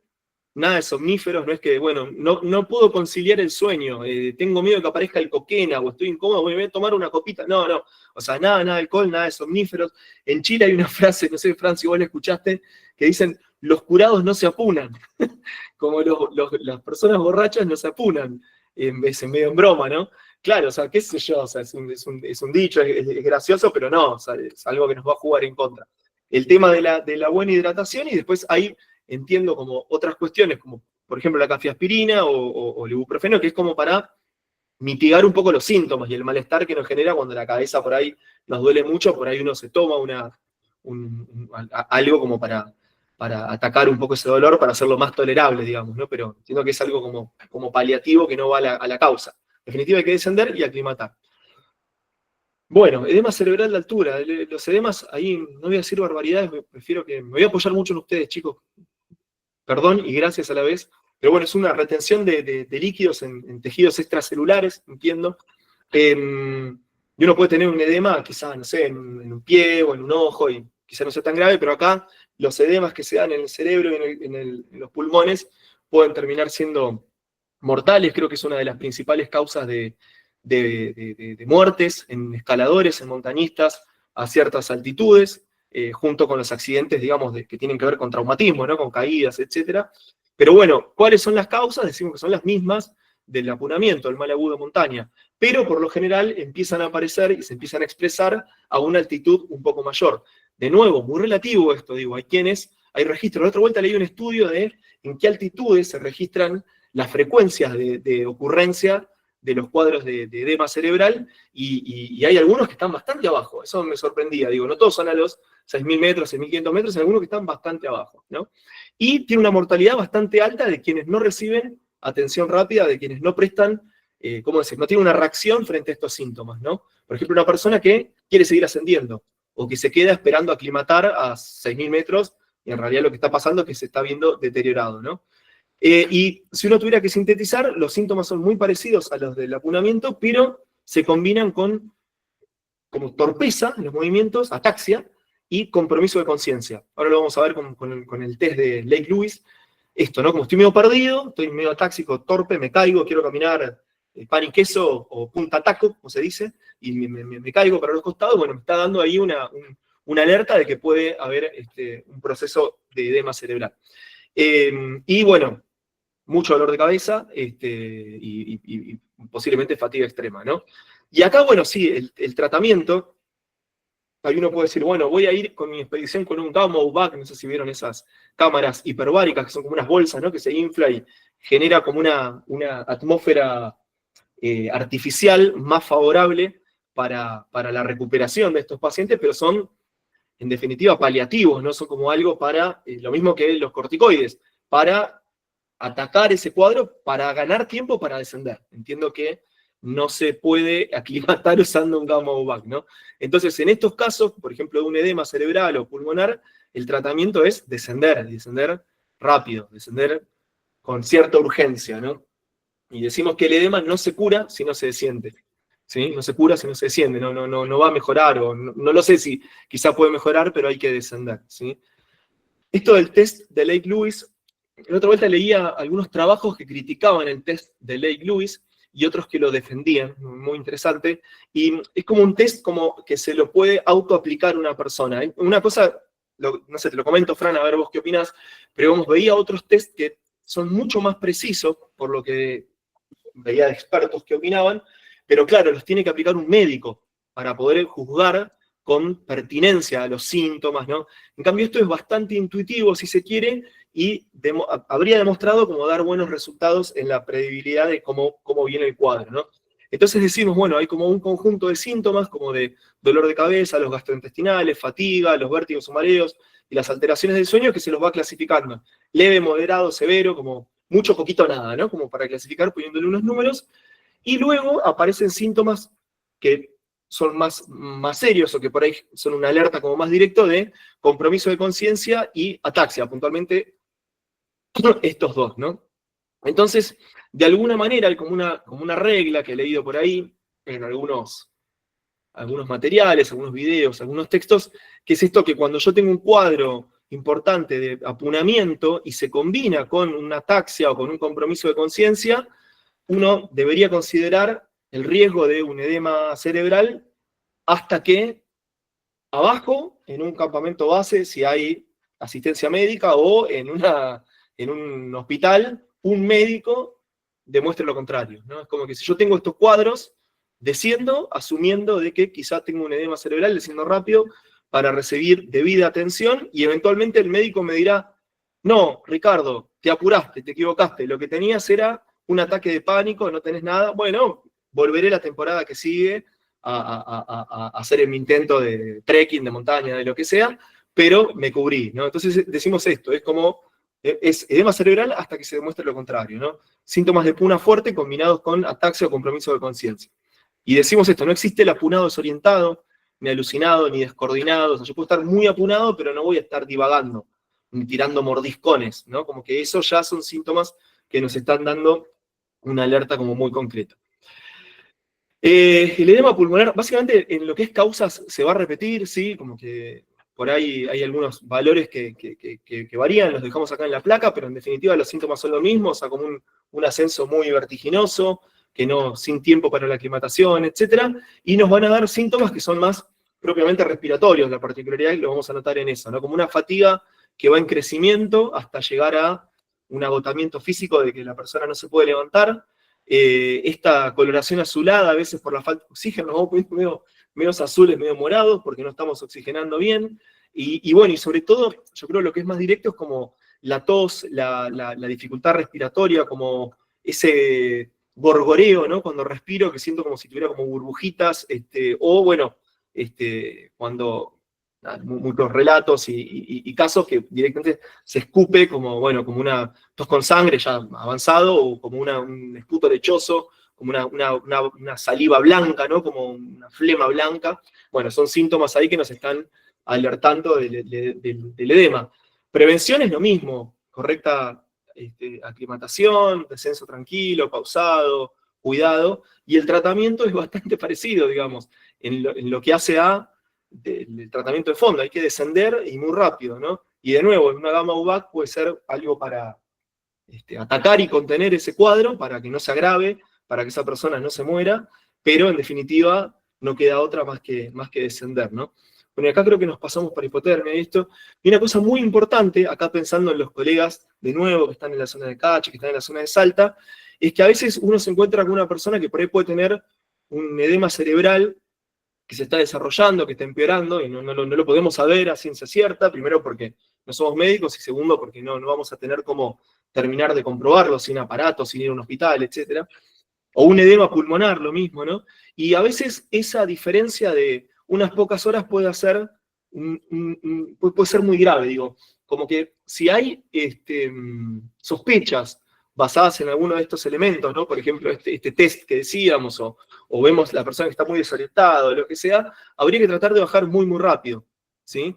nada de somníferos, no es que, bueno, no puedo conciliar el sueño, tengo miedo de que aparezca el coquena, o estoy incómodo, voy a tomar una copita, no, o sea, nada de alcohol, nada de somníferos. En Chile hay una frase, no sé, Fran, si vos la escuchaste, que dicen, los curados no se apunan, como las personas borrachas no se apunan, es medio en broma, ¿no? Claro, o sea, qué sé yo, o sea, es un dicho, es gracioso, pero no, o sea, es algo que nos va a jugar en contra. El tema de la buena hidratación, y después hay, entiendo, como otras cuestiones, como por ejemplo la cafeaspirina o el ibuprofeno, que es como para mitigar un poco los síntomas y el malestar que nos genera cuando la cabeza por ahí nos duele mucho, por ahí uno se toma algo como para atacar un poco ese dolor, para hacerlo más tolerable, digamos, ¿no? Pero entiendo que es algo como paliativo que no va a la causa. En definitiva hay que descender y aclimatar. Bueno, edema cerebral de altura. Los edemas, ahí no voy a decir barbaridades, prefiero que me voy a apoyar mucho en ustedes, chicos. Perdón y gracias a la vez. Pero bueno, es una retención de líquidos en tejidos extracelulares, entiendo. Y uno puede tener un edema, quizás, no sé, en un pie o en un ojo, y quizás no sea tan grave, pero acá los edemas que se dan en el cerebro y en los pulmones pueden terminar siendo mortales. Creo que es una de las principales causas de muertes en escaladores, en montañistas a ciertas altitudes, junto con los accidentes, digamos, que tienen que ver con traumatismo, ¿no? Con caídas, etc. Pero bueno, ¿cuáles son las causas? Decimos que son las mismas del apunamiento, del mal agudo de montaña, pero por lo general empiezan a aparecer y se empiezan a expresar a una altitud un poco mayor. De nuevo, muy relativo esto, digo, hay registros. La otra vuelta leí un estudio de en qué altitudes se registran las frecuencias de ocurrencia de los cuadros de edema cerebral, y hay algunos que están bastante abajo. Eso me sorprendía. Digo, no todos son a los 6.000 metros, 6.500 metros, hay algunos que están bastante abajo, ¿no? Y tiene una mortalidad bastante alta de quienes no reciben atención rápida, de quienes no prestan, ¿cómo decir? No tiene una reacción frente a estos síntomas, ¿no? Por ejemplo, una persona que quiere seguir ascendiendo, o que se queda esperando aclimatar a 6.000 metros, y en realidad lo que está pasando es que se está viendo deteriorado, ¿no? Y si uno tuviera que sintetizar, los síntomas son muy parecidos a los del apunamiento, pero se combinan con como torpeza en los movimientos, ataxia, y compromiso de conciencia. Ahora lo vamos a ver con el test de Lake Lewis. Esto, ¿no? Como estoy medio perdido, estoy medio atáxico, torpe, me caigo, quiero caminar pan y queso o punta taco, como se dice, y me caigo para los costados, bueno, me está dando ahí una alerta de que puede haber un proceso de edema cerebral. Y bueno, mucho dolor de cabeza y posiblemente fatiga extrema, ¿no? Y acá, bueno, sí, el tratamiento, ahí uno puede decir, bueno, voy a ir con mi expedición con un Gamma Bag, no sé si vieron esas cámaras hiperbáricas, que son como unas bolsas, ¿no? Que se infla y genera como una atmósfera artificial más favorable para la recuperación de estos pacientes, pero son, en definitiva, paliativos, ¿no? Son como algo para, lo mismo que los corticoides, para atacar ese cuadro, para ganar tiempo para descender. Entiendo que no se puede aclimatar usando un gamma bag, ¿no? Entonces, en estos casos, por ejemplo, de un edema cerebral o pulmonar, el tratamiento es descender rápido, descender con cierta urgencia, ¿no? Y decimos que el edema no se cura si no se desciende, ¿sí? No se cura si no se desciende, no va a mejorar, o no lo sé si quizá puede mejorar, pero hay que descender, ¿sí? Esto del test de Lake Lewis, la otra vuelta leía algunos trabajos que criticaban el test de Lake Lewis y otros que lo defendían, muy interesante, y es como un test como que se lo puede autoaplicar una persona. Una cosa, no sé, te lo comento, Fran, a ver vos qué opinás, pero vamos, veía otros test que son mucho más precisos, por lo que veía de expertos que opinaban, pero claro, los tiene que aplicar un médico para poder juzgar con pertinencia a los síntomas, ¿no? En cambio, esto es bastante intuitivo, si se quiere, y habría demostrado como dar buenos resultados en la previsibilidad de cómo viene el cuadro, ¿no? Entonces decimos, bueno, hay como un conjunto de síntomas, como de dolor de cabeza, los gastrointestinales, fatiga, los vértigos o mareos, y las alteraciones del sueño, que se los va clasificando. Leve, moderado, severo, como mucho, poquito, nada, ¿no? Como para clasificar poniéndole unos números. Y luego aparecen síntomas que son más serios, o que por ahí son una alerta como más directo de compromiso de conciencia y ataxia, puntualmente estos dos, ¿no? Entonces, de alguna manera hay como una regla que he leído por ahí, en algunos materiales, algunos videos, algunos textos, que es esto: que cuando yo tengo un cuadro importante de apunamiento y se combina con una ataxia o con un compromiso de conciencia, uno debería considerar el riesgo de un edema cerebral hasta que abajo, en un campamento base, si hay asistencia médica, o en un hospital, un médico demuestre lo contrario, ¿no? Es como que si yo tengo estos cuadros, desciendo, asumiendo de que quizás tengo un edema cerebral, desciendo rápido para recibir debida atención, y eventualmente el médico me dirá: no, Ricardo, te apuraste, te equivocaste, lo que tenías era un ataque de pánico, no tenés nada. Bueno, volveré la temporada que sigue a hacer mi intento de trekking, de montaña, de lo que sea, pero me cubrí, ¿no? Entonces decimos esto, es como, es edema cerebral hasta que se demuestre lo contrario, ¿no? Síntomas de puna fuerte combinados con ataxia o compromiso de conciencia. Y decimos esto, no existe el apunado desorientado, ni alucinado, ni descoordinado. O sea, yo puedo estar muy apunado, pero no voy a estar divagando, ni tirando mordiscones, ¿no? Como que eso ya son síntomas que nos están dando una alerta como muy concreta. El edema pulmonar, básicamente en lo que es causas se va a repetir, ¿sí? Como que por ahí hay algunos valores que varían, los dejamos acá en la placa, pero en definitiva los síntomas son los mismos, o sea, como un ascenso muy vertiginoso, que no, sin tiempo para la aclimatación, etc. Y nos van a dar síntomas que son más propiamente respiratorios, la particularidad, y lo vamos a notar en eso, ¿no? Como una fatiga que va en crecimiento hasta llegar a un agotamiento físico de que la persona no se puede levantar. Esta coloración azulada, a veces por la falta de oxígeno, nos vamos poniendo medio azules, medio morados, porque no estamos oxigenando bien. Y bueno, y sobre todo, yo creo que lo que es más directo es como la tos, la dificultad respiratoria, como ese gorgoreo, ¿no? Cuando respiro, que siento como si tuviera como burbujitas, o bueno, cuando muchos relatos y casos que directamente se escupe como, bueno, como una tos con sangre ya avanzado, o como un esputo lechoso, como una saliva blanca, ¿no? Como una flema blanca. Bueno, son síntomas ahí que nos están alertando del edema. Prevención es lo mismo, correcta aclimatación, descenso tranquilo, pausado, cuidado, y el tratamiento es bastante parecido, digamos, en lo que hace a del tratamiento de fondo, hay que descender y muy rápido, ¿no? Y de nuevo, en una gama UVAC puede ser algo para atacar y contener ese cuadro, para que no se agrave, para que esa persona no se muera, pero en definitiva no queda otra más que descender, ¿no? Bueno, y acá creo que nos pasamos para hipotermia y esto. Y una cosa muy importante, acá pensando en los colegas de nuevo que están en la zona de Cache, que están en la zona de Salta, es que a veces uno se encuentra con una persona que por ahí puede tener un edema cerebral que se está desarrollando, que está empeorando, y no lo podemos saber a ciencia cierta, primero porque no somos médicos, y segundo porque no vamos a tener cómo terminar de comprobarlo sin aparatos, sin ir a un hospital, etc. O un edema pulmonar, lo mismo, ¿no? Y a veces esa diferencia de unas pocas horas puede puede ser muy grave, digo. Como que si hay sospechas basadas en alguno de estos elementos, ¿no? Por ejemplo, este test que decíamos, o vemos la persona que está muy desorientada, o lo que sea, habría que tratar de bajar muy, muy rápido, ¿sí?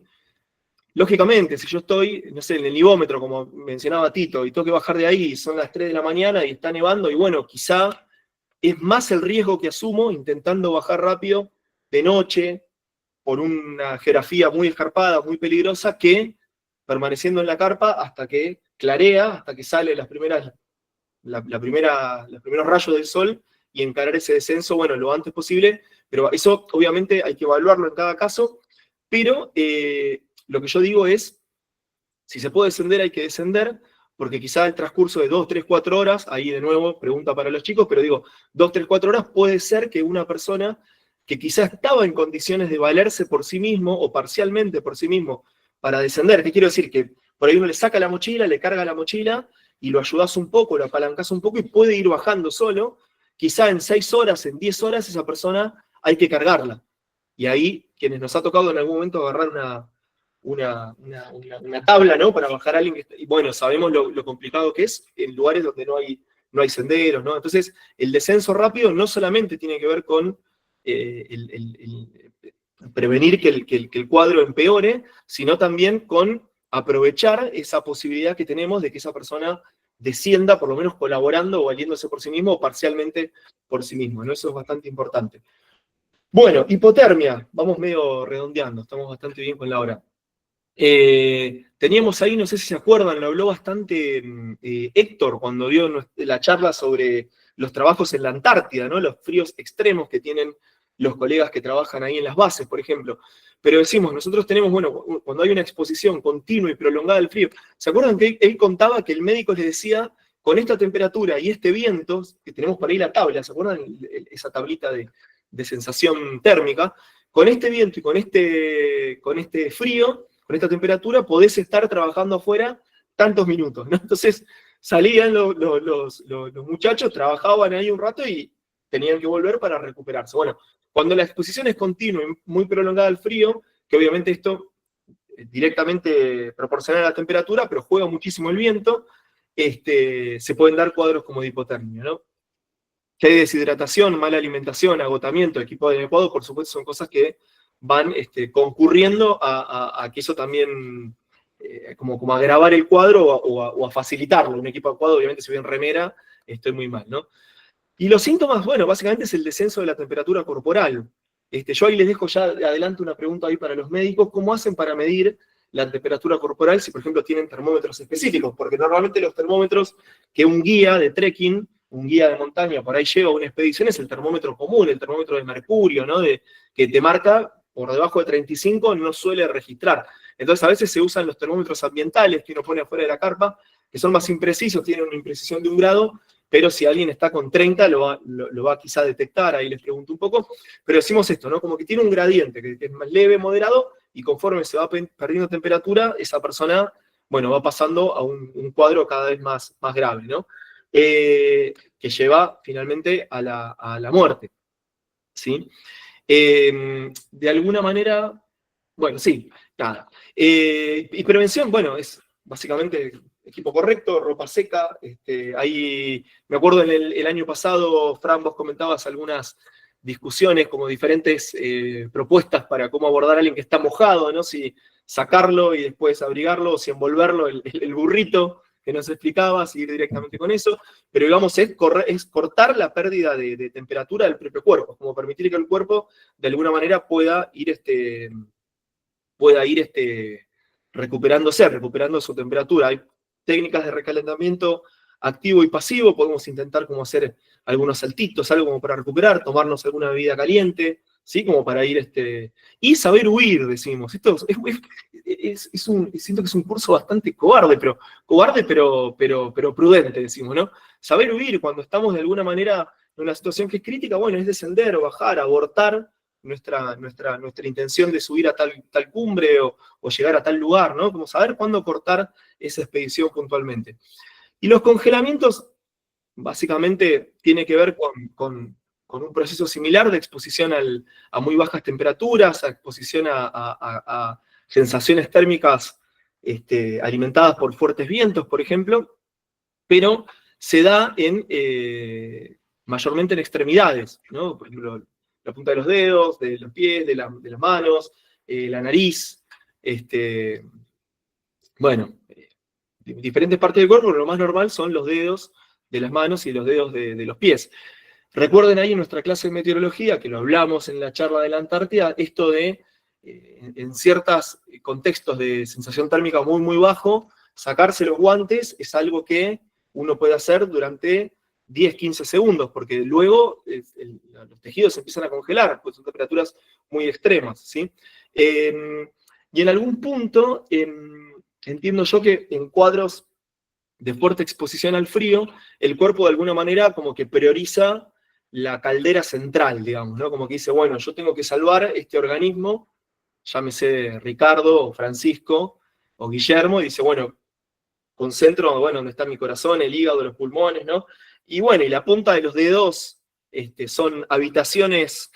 Lógicamente, si yo estoy, no sé, en el nivómetro, como mencionaba Tito, y tengo que bajar de ahí, y son las 3 de la mañana y está nevando, y bueno, quizá es más el riesgo que asumo intentando bajar rápido de noche, por una geografía muy escarpada, muy peligrosa, que permaneciendo en la carpa hasta que clarea, hasta que sale los primeros rayos del sol, y encarar ese descenso, bueno, lo antes posible, pero eso obviamente hay que evaluarlo en cada caso, pero lo que yo digo es, si se puede descender, hay que descender, porque quizá el transcurso de 2, 3, 4 horas, ahí de nuevo, pregunta para los chicos, pero digo, 2, 3, 4 horas puede ser que una persona que quizá estaba en condiciones de valerse por sí mismo, o parcialmente por sí mismo, para descender. ¿Qué quiero decir? Que por ahí uno le saca la mochila, le carga la mochila, y lo ayudás un poco, lo apalancás un poco, y puede ir bajando solo. Quizá en 6 horas, en 10 horas, esa persona hay que cargarla. Y ahí, quienes nos ha tocado en algún momento agarrar una tabla, ¿no? Para bajar a alguien que está, y bueno, sabemos lo complicado que es en lugares donde no hay senderos, ¿no? Entonces, el descenso rápido no solamente tiene que ver con prevenir que el cuadro empeore, sino también con aprovechar esa posibilidad que tenemos de que esa persona descienda, por lo menos colaborando o valiéndose por sí mismo, o parcialmente por sí mismo, ¿no? Eso es bastante importante. Bueno, hipotermia, vamos medio redondeando, estamos bastante bien con la hora. Teníamos ahí, no sé si se acuerdan, lo habló bastante Héctor cuando dio la charla sobre los trabajos en la Antártida, ¿no? Los fríos extremos que tienen los colegas que trabajan ahí en las bases, por ejemplo. Pero decimos, nosotros tenemos, bueno, cuando hay una exposición continua y prolongada al frío, ¿se acuerdan que él contaba que el médico les decía, con esta temperatura y este viento, que tenemos para ir a la tabla, ¿se acuerdan esa tablita de sensación térmica? Con este viento y con este frío, con esta temperatura, podés estar trabajando afuera tantos minutos, ¿no? Entonces salían los muchachos, trabajaban ahí un rato y tenían que volver para recuperarse. Bueno, cuando la exposición es continua y muy prolongada al frío, que obviamente esto es directamente proporcional a la temperatura, pero juega muchísimo el viento, se pueden dar cuadros como de hipotermia, ¿no? que hay deshidratación, mala alimentación, agotamiento, equipo adecuado, por supuesto son cosas que van concurriendo a que eso también, como agravar el cuadro o a facilitarlo. Un equipo adecuado, obviamente, si voy en remera, estoy muy mal, ¿no? Y los síntomas, bueno, básicamente es el descenso de la temperatura corporal. Yo ahí les dejo ya de adelante una pregunta ahí para los médicos, ¿cómo hacen para medir la temperatura corporal si, por ejemplo, tienen termómetros específicos? Porque normalmente los termómetros que un guía de trekking, un guía de montaña, por ahí lleva a una expedición, es el termómetro común, el termómetro de mercurio, ¿no? Que te marca por debajo de 35, no suele registrar. Entonces, a veces se usan los termómetros ambientales que uno pone afuera de la carpa, que son más imprecisos, tienen una imprecisión de 1 grado, pero si alguien está con 30 lo va quizá a detectar, ahí les pregunto un poco, pero decimos esto, ¿no? Como que tiene un gradiente, que es más leve, moderado, y conforme se va perdiendo temperatura, esa persona, bueno, va pasando a un cuadro cada vez más grave, ¿no? Que lleva finalmente a la muerte, ¿sí? De alguna manera, bueno, sí, nada. Y prevención, bueno, es básicamente equipo correcto, ropa seca. Ahí, me acuerdo el año pasado, Fran, vos comentabas algunas discusiones, como diferentes propuestas para cómo abordar a alguien que está mojado, ¿no? Si sacarlo y después abrigarlo, o si envolverlo, el burrito que nos explicaba, seguir directamente con eso, pero digamos, es cortar la pérdida de temperatura del propio cuerpo, como permitir que el cuerpo de alguna manera pueda ir recuperando su temperatura. Hay técnicas de recalentamiento activo y pasivo, podemos intentar como hacer algunos saltitos, algo como para recuperar, tomarnos alguna bebida caliente, ¿sí? Como para ir, y saber huir, decimos. Esto siento que es un curso bastante cobarde, pero prudente, decimos, ¿no? Saber huir cuando estamos de alguna manera en una situación que es crítica, bueno, es descender o bajar, abortar nuestra intención de subir a tal cumbre o llegar a tal lugar, ¿no? Como saber cuándo cortar esa expedición puntualmente. Y los congelamientos, básicamente, tiene que ver con un proceso similar de exposición a muy bajas temperaturas, a exposición a sensaciones térmicas alimentadas por fuertes vientos, por ejemplo, pero se da mayormente en extremidades, ¿no? Por ejemplo, la punta de los dedos, de los pies, de las manos, la nariz, bueno, diferentes partes del cuerpo, pero lo más normal son los dedos de las manos y los dedos de los pies. Recuerden ahí en nuestra clase de meteorología, que lo hablamos en la charla de la Antártida, esto de, en ciertos contextos de sensación térmica muy, muy bajo, sacarse los guantes es algo que uno puede hacer durante 10, 15 segundos, porque luego los tejidos se empiezan a congelar, pues son temperaturas muy extremas, ¿sí? Y en algún punto, entiendo yo que en cuadros de fuerte exposición al frío, el cuerpo de alguna manera como que prioriza la caldera central, digamos, ¿no? Como que dice, bueno, yo tengo que salvar este organismo, llámese Ricardo o Francisco o Guillermo, y dice, bueno, concentro, bueno, donde está mi corazón, el hígado, los pulmones, ¿no? Y bueno, y la punta de los dedos son habitaciones,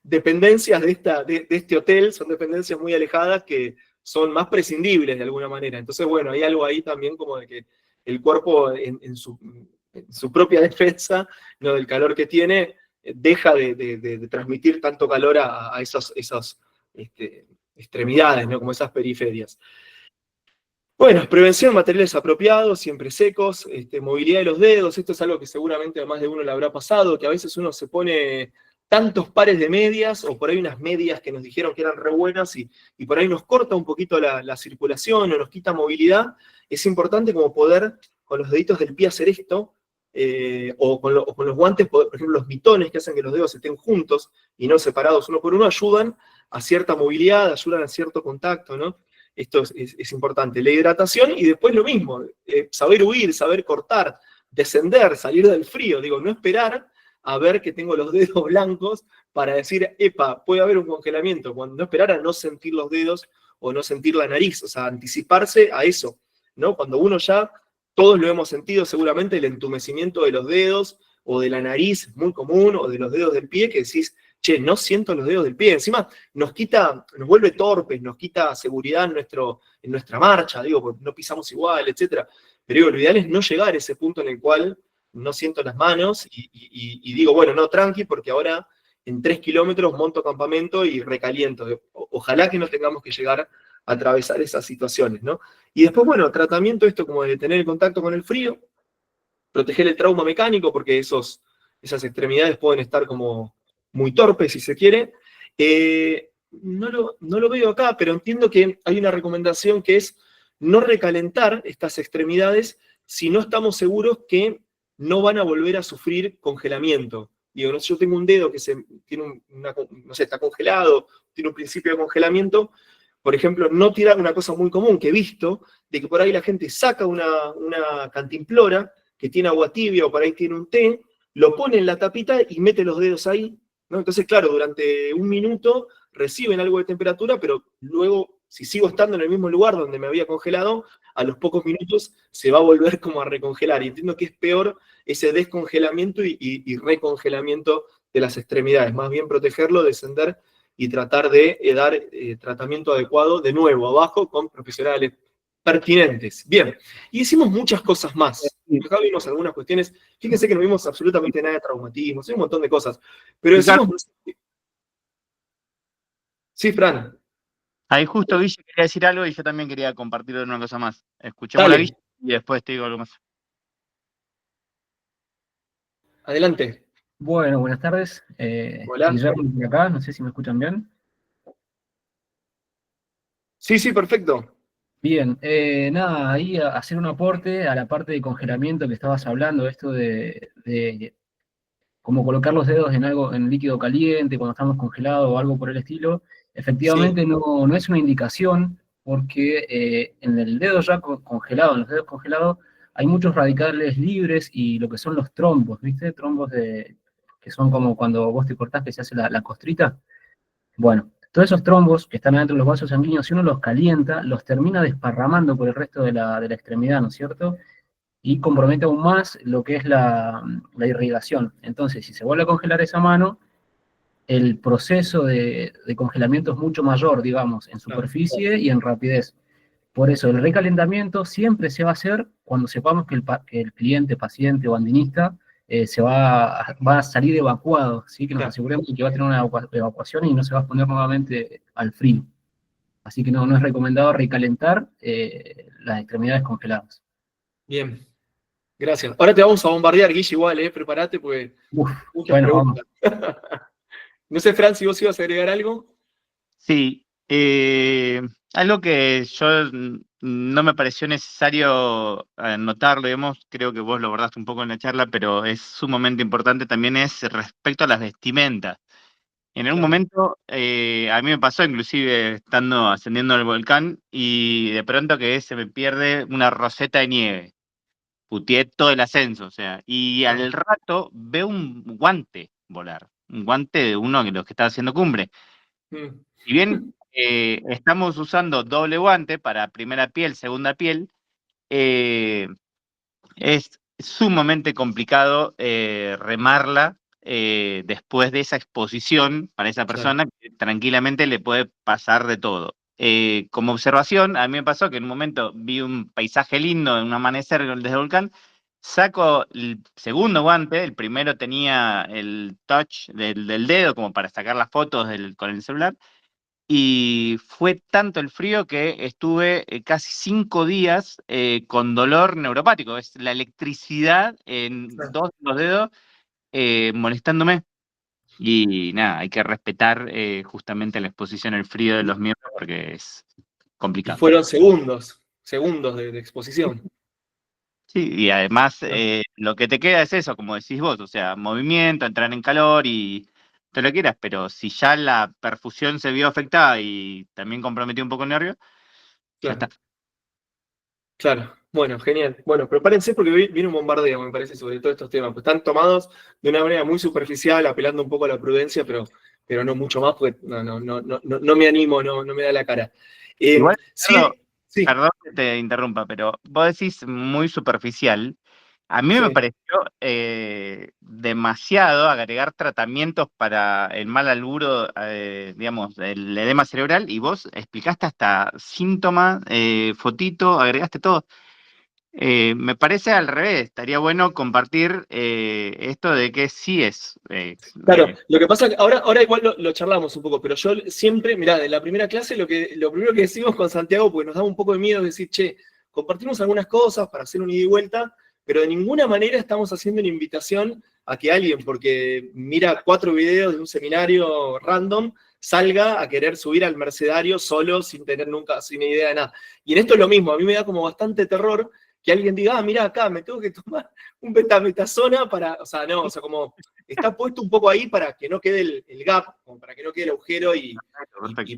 dependencias de este hotel, son dependencias muy alejadas que son más prescindibles de alguna manera. Entonces, bueno, hay algo ahí también como de que el cuerpo en su propia defensa, ¿no? Del calor que tiene, deja de transmitir tanto calor a esas extremidades, ¿no? Como esas periferias. Bueno, prevención, materiales apropiados, siempre secos, movilidad de los dedos, esto es algo que seguramente a más de uno le habrá pasado, que a veces uno se pone tantos pares de medias, o por ahí unas medias que nos dijeron que eran re buenas, y por ahí nos corta un poquito la circulación, o nos quita movilidad. Es importante como poder, con los deditos del pie hacer esto, o con los guantes, por ejemplo, los mitones que hacen que los dedos estén juntos y no separados uno por uno, ayudan a cierta movilidad, ayudan a cierto contacto, ¿no? Esto es importante. La hidratación y después lo mismo, saber huir, saber cortar, descender, salir del frío. Digo, no esperar a ver que tengo los dedos blancos para decir, epa, puede haber un congelamiento. Cuando no esperar a no sentir los dedos o no sentir la nariz, o sea, anticiparse a eso, ¿no? Cuando uno ya, todos lo hemos sentido seguramente, el entumecimiento de los dedos o de la nariz, muy común, o de los dedos del pie, que decís, che, no siento los dedos del pie. Encima nos vuelve torpes, nos quita seguridad en nuestra marcha, digo, porque no pisamos igual, etc. Pero digo, lo ideal es no llegar a ese punto en el cual no siento las manos y digo, bueno, no, tranqui, porque ahora en 3 kilómetros monto campamento y recaliento. Ojalá que no tengamos que llegar a atravesar esas situaciones, ¿no? Y después, bueno, tratamiento esto como de tener el contacto con el frío, proteger el trauma mecánico, porque esas extremidades pueden estar como muy torpes, si se quiere. No lo veo acá, pero entiendo que hay una recomendación que es no recalentar estas extremidades si no estamos seguros que no van a volver a sufrir congelamiento. Digo, no sé, yo tengo un dedo que tiene no sé, está congelado, tiene un principio de congelamiento. Por ejemplo, no tirar una cosa muy común que he visto, de que por ahí la gente saca una cantimplora que tiene agua tibia o por ahí tiene un té, lo pone en la tapita y mete los dedos ahí, ¿no? Entonces, claro, durante un minuto reciben algo de temperatura, pero luego, si sigo estando en el mismo lugar donde me había congelado, a los pocos minutos se va a volver como a recongelar. Y entiendo que es peor ese descongelamiento y recongelamiento de las extremidades. Más bien protegerlo, descender y tratar de dar tratamiento adecuado de nuevo abajo con profesionales pertinentes. Bien, y hicimos muchas cosas más. Acá vimos algunas cuestiones. Fíjense que no vimos absolutamente nada de traumatismo, hay un montón de cosas. Pero Ricardo, decimos. Sí, Fran, ahí justo Guille quería decir algo y yo también quería compartir una cosa más. Escuchemos la Guille dale, y después te digo algo más. adelante. Bueno, buenas tardes. Hola. Guillermo por acá, no sé si me escuchan bien. Sí, sí, perfecto. Bien, nada, ahí hacer un aporte a la parte de congelamiento que estabas hablando, esto de cómo colocar los dedos en algo, en líquido caliente cuando estamos congelados o algo por el estilo. Sí, Efectivamente no es una indicación porque en el dedo ya congelado, en los dedos congelados, hay muchos radicales libres y lo que son los trombos, ¿viste? Trombos que son como cuando vos te cortás que se hace la costrita. Bueno, todos esos trombos que están adentro de los vasos sanguíneos, si uno los calienta, los termina desparramando por el resto de la extremidad, ¿no es cierto? Y compromete aún más lo que es la irrigación. Entonces, si se vuelve a congelar esa mano, el proceso de congelamiento es mucho mayor, digamos, en claro. superficie y en rapidez. Por eso, el recalentamiento siempre se va a hacer cuando sepamos que el cliente, paciente o andinista va a salir evacuado, ¿sí? Que nos Claro. aseguremos de que va a tener una evacuación y no se va a poner nuevamente al frío. Así que no es recomendado recalentar las extremidades congeladas. Bien, gracias. Ahora te vamos a bombardear, Guille, igual, prepárate, porque Uf, muchas bueno, vamos. preguntas. No sé, Fran, si vos ibas a agregar algo. Sí, algo que yo no me pareció necesario notarlo, digamos, creo que vos lo abordaste un poco en la charla, pero es sumamente importante también es respecto a las vestimentas. En un Claro. momento, a mí me pasó inclusive estando ascendiendo al volcán y de pronto que se me pierde una roseta de nieve. Puteé todo el ascenso, o sea, y Claro. al rato veo un guante volar, un guante de uno de los que estaba haciendo cumbre. Mm. Si bien estamos usando doble guante para primera piel, segunda piel, eh, es sumamente complicado remarla después de esa exposición para esa Claro. persona que tranquilamente le puede pasar de todo. Como observación, a mí me pasó que en un momento vi un paisaje lindo, un amanecer desde el volcán, saco el segundo guante, el primero tenía el touch del dedo como para sacar las fotos con el celular, y fue tanto el frío que estuve casi 5 días con dolor neuropático. Es la electricidad en Claro. dos de los dedos molestándome. Y nada, hay que respetar justamente la exposición al frío de los miembros porque es Y complicado. fueron segundos, segundos de exposición. Sí, y además Claro. lo que te queda es eso, como decís vos, o sea, movimiento, entrar en calor y te lo quieras, pero si ya la perfusión se vio afectada y también comprometió un poco el nervio, ya está. Claro. Claro, bueno, genial. Bueno, prepárense porque viene un bombardeo, me parece, sobre todos estos temas. Pues están tomados de una manera muy superficial, apelando un poco a la prudencia, pero no mucho más, porque no me animo, no me da la cara. Igual, Ricardo, Sí, sí, perdón que te interrumpa, pero vos decís muy superficial. A mí me sí, pareció demasiado agregar tratamientos para el mal alburo, digamos, el edema cerebral, y vos explicaste hasta síntomas, fotito, agregaste todo. Me parece al revés, estaría bueno compartir esto de que sí es. Claro, lo que pasa es que ahora igual lo charlamos un poco, pero yo siempre, mirá, en la primera clase lo primero que decimos con Santiago, porque nos daba un poco de miedo, es decir, che, compartimos algunas cosas para hacer un ida y vuelta, pero de ninguna manera estamos haciendo una invitación a que alguien, porque mira 4 videos de un seminario random, salga a querer subir al mercedario solo, sin tener nunca, sin idea de nada. Y en esto es lo mismo, a mí me da como bastante terror que alguien diga, ah, mira acá, me tengo que tomar un betametasona para, o sea, no, o sea, como está puesto un poco ahí para que no quede el gap, como para que no quede el agujero y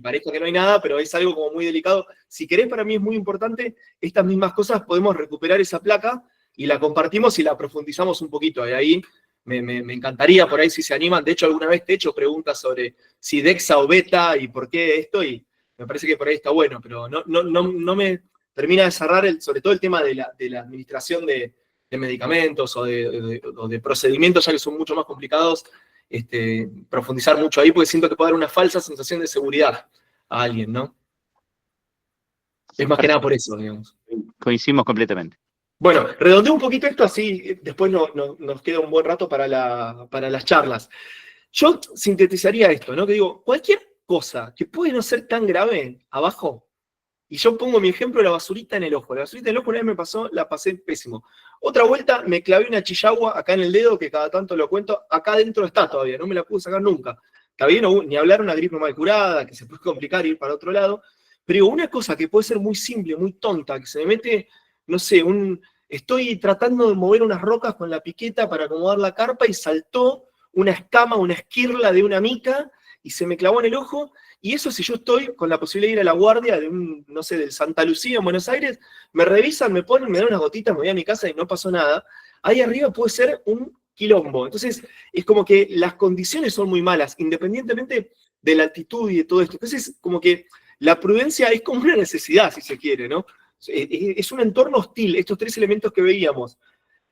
parezca que no hay nada, pero es algo como muy delicado. Si querés, para mí es muy importante, estas mismas cosas podemos recuperar esa placa y la compartimos y la profundizamos un poquito. Y ahí me encantaría por ahí si se animan. De hecho, alguna vez te he hecho preguntas sobre si Dexa o Beta y por qué esto, y me parece que por ahí está bueno, pero no me termina de cerrar sobre todo el tema de la administración de medicamentos o de procedimientos, ya que son mucho más complicados, profundizar mucho ahí, porque siento que puede dar una falsa sensación de seguridad a alguien, ¿no? Es más que nada por eso, digamos. Coincidimos completamente. Bueno, redondeo un poquito esto, así después nos queda un buen rato para las charlas. Yo sintetizaría esto, ¿no? Que digo, cualquier cosa que puede no ser tan grave abajo, y yo pongo mi ejemplo de la basurita en el ojo. La basurita en el ojo una vez me pasó, la pasé pésimo. Otra vuelta me clavé una chillagua acá en el dedo, que cada tanto lo cuento, acá adentro está todavía, no me la pude sacar nunca. Está bien, ni hablar una gripe mal curada, que se puede complicar ir para otro lado, pero digo, una cosa que puede ser muy simple, muy tonta, que se me mete, no sé, estoy tratando de mover unas rocas con la piqueta para acomodar la carpa y saltó una escama, una esquirla de una mica y se me clavó en el ojo. Y eso si yo estoy con la posibilidad de ir a la guardia de no sé, del Santa Lucía en Buenos Aires, me revisan, me ponen, me dan unas gotitas, me voy a mi casa y no pasó nada. Ahí arriba puede ser un quilombo. Entonces, es como que las condiciones son muy malas, independientemente de la altitud y de todo esto. Entonces, como que la prudencia es como una necesidad, si se quiere, ¿no? Es un entorno hostil, estos 3 elementos que veíamos.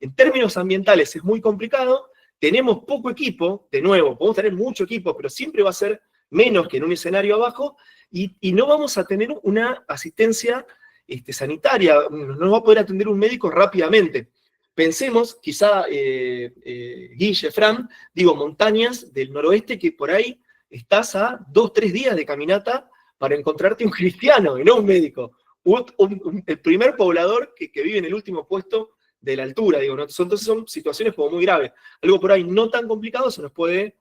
En términos ambientales es muy complicado, tenemos poco equipo, de nuevo, podemos tener mucho equipo, pero siempre va a ser menos que en un escenario abajo, y no vamos a tener una asistencia sanitaria, no va a poder atender un médico rápidamente. Pensemos, quizá Guille, Fran, digo, montañas del noroeste que por ahí estás a 2, 3 días de caminata para encontrarte un cristiano y no un médico. El primer poblador que vive en el último puesto de la altura, digo, ¿no? Entonces son situaciones como muy graves. Algo por ahí no tan complicado se nos puede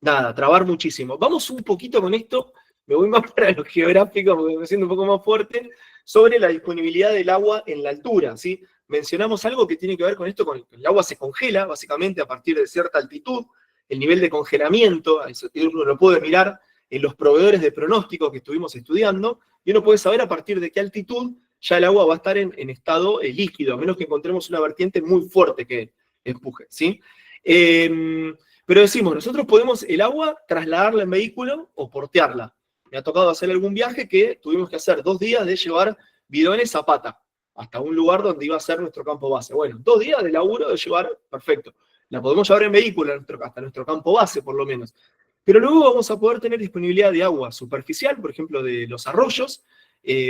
trabar muchísimo. Vamos un poquito con esto, me voy más para lo geográfico porque me siento un poco más fuerte, sobre la disponibilidad del agua en la altura, ¿sí? Mencionamos algo que tiene que ver con esto, con el agua se congela, básicamente, a partir de cierta altitud, el nivel de congelamiento, eso uno lo puede mirar en los proveedores de pronóstico que estuvimos estudiando, y uno puede saber a partir de qué altitud ya el agua va a estar en estado líquido, a menos que encontremos una vertiente muy fuerte que empuje, ¿sí? Pero decimos, nosotros podemos el agua trasladarla en vehículo o portearla. Me ha tocado hacer algún viaje que tuvimos que hacer 2 días de llevar bidones a pata hasta un lugar donde iba a ser nuestro campo base. Bueno, 2 días de laburo de llevar, perfecto. La podemos llevar en vehículo hasta nuestro campo base, por lo menos. Pero luego vamos a poder tener disponibilidad de agua superficial, por ejemplo, de los arroyos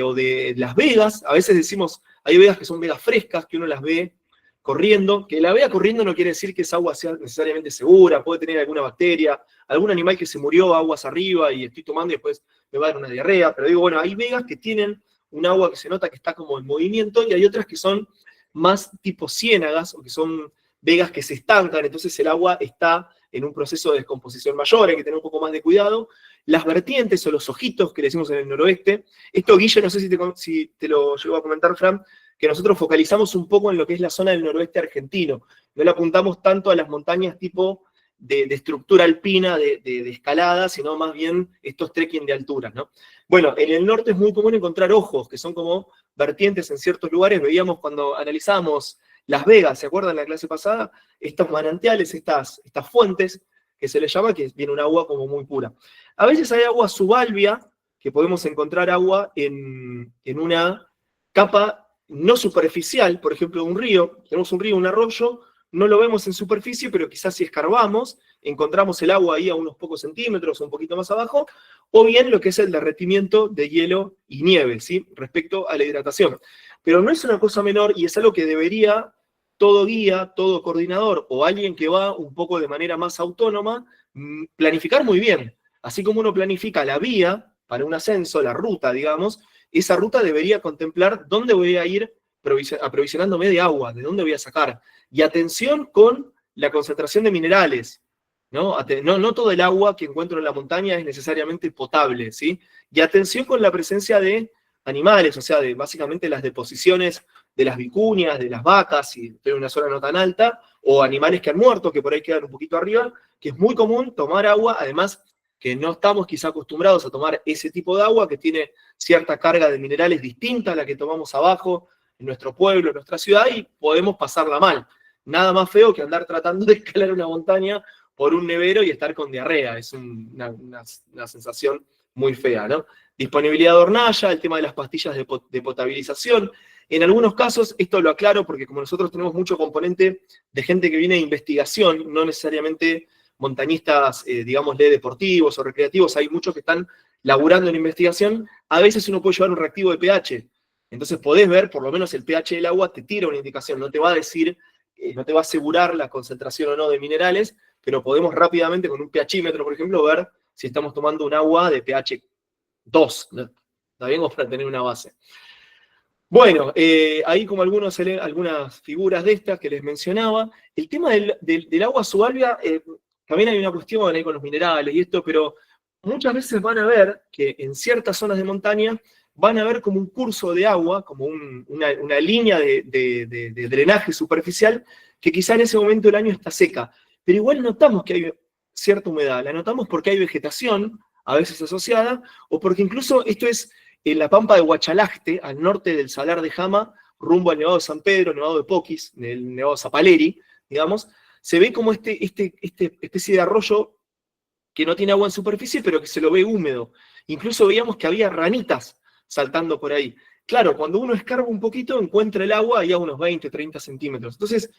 o de las vegas. A veces decimos, hay vegas que son vegas frescas, que uno las ve corriendo, que la vea corriendo no quiere decir que esa agua sea necesariamente segura, puede tener alguna bacteria, algún animal que se murió aguas arriba y estoy tomando y después me va a dar una diarrea, pero digo, bueno, hay vegas que tienen un agua que se nota que está como en movimiento y hay otras que son más tipo ciénagas o que son vegas que se estancan, entonces el agua está en un proceso de descomposición mayor, hay que tener un poco más de cuidado. Las vertientes o los ojitos que le decimos en el noroeste, esto Guille, no sé si te lo llevo a comentar, Fran, que nosotros focalizamos un poco en lo que es la zona del noroeste argentino. No le apuntamos tanto a las montañas tipo de estructura alpina, de escalada, sino más bien estos trekking de alturas, ¿no? Bueno, en el norte es muy común encontrar ojos, que son como vertientes en ciertos lugares. Veíamos cuando analizábamos Las Vegas, ¿se acuerdan la clase pasada? Estos manantiales, estas fuentes, que se les llama, que viene un agua como muy pura. A veces hay agua subalvia, que podemos encontrar agua en una capa no superficial, por ejemplo, un río, tenemos un río, un arroyo, no lo vemos en superficie, pero quizás si escarbamos, encontramos el agua ahí a unos pocos centímetros, un poquito más abajo, o bien lo que es el derretimiento de hielo y nieve, ¿sí? Respecto a la hidratación. Pero no es una cosa menor y es algo que debería todo guía, todo coordinador o alguien que va un poco de manera más autónoma, planificar muy bien. Así como uno planifica la vía para un ascenso, la ruta, digamos, esa ruta debería contemplar dónde voy a ir aprovisionándome de agua, de dónde voy a sacar. Y atención con la concentración de minerales, ¿no? No todo el agua que encuentro en la montaña es necesariamente potable, ¿sí? Y atención con la presencia de animales, o sea, de básicamente las deposiciones de las vicuñas, de las vacas, si estoy en una zona no tan alta, o animales que han muerto, que por ahí quedan un poquito arriba, que es muy común tomar agua, además que no estamos quizá acostumbrados a tomar ese tipo de agua que tiene cierta carga de minerales distinta a la que tomamos abajo, en nuestro pueblo, en nuestra ciudad, y podemos pasarla mal. Nada más feo que andar tratando de escalar una montaña por un nevero y estar con diarrea. Es una sensación muy fea, ¿no? Disponibilidad de hornalla, el tema de las pastillas de potabilización. En algunos casos, esto lo aclaro porque como nosotros tenemos mucho componente de gente que viene de investigación, no necesariamente montañistas, digámosle, deportivos o recreativos, hay muchos que están laburando en investigación, a veces uno puede llevar un reactivo de pH. Entonces podés ver, por lo menos el pH del agua te tira una indicación, no te va a decir, no te va a asegurar la concentración o no de minerales, pero podemos rápidamente con un pHímetro, por ejemplo, ver si estamos tomando un agua de pH 2, ¿no? ¿Está bien? O para tener una base. Bueno, ahí como algunas figuras de estas que les mencionaba. El tema del agua subalvia, también hay una cuestión ahí con los minerales y esto, pero muchas veces van a ver que en ciertas zonas de montaña van a ver como un curso de agua, como una línea de drenaje superficial, que quizá en ese momento del año está seca, pero igual notamos que hay cierta humedad, la notamos porque hay vegetación, a veces asociada, o porque incluso esto es en la pampa de Huachalaste, al norte del Salar de Jama, rumbo al Nevado de San Pedro, Nevado de Poquis, el Nevado de Zapaleri, digamos, se ve como esta especie de arroyo que no tiene agua en superficie, pero que se lo ve húmedo. Incluso veíamos que había ranitas saltando por ahí. Claro, cuando uno escarba un poquito, encuentra el agua ahí a unos 20, 30 centímetros. Entonces,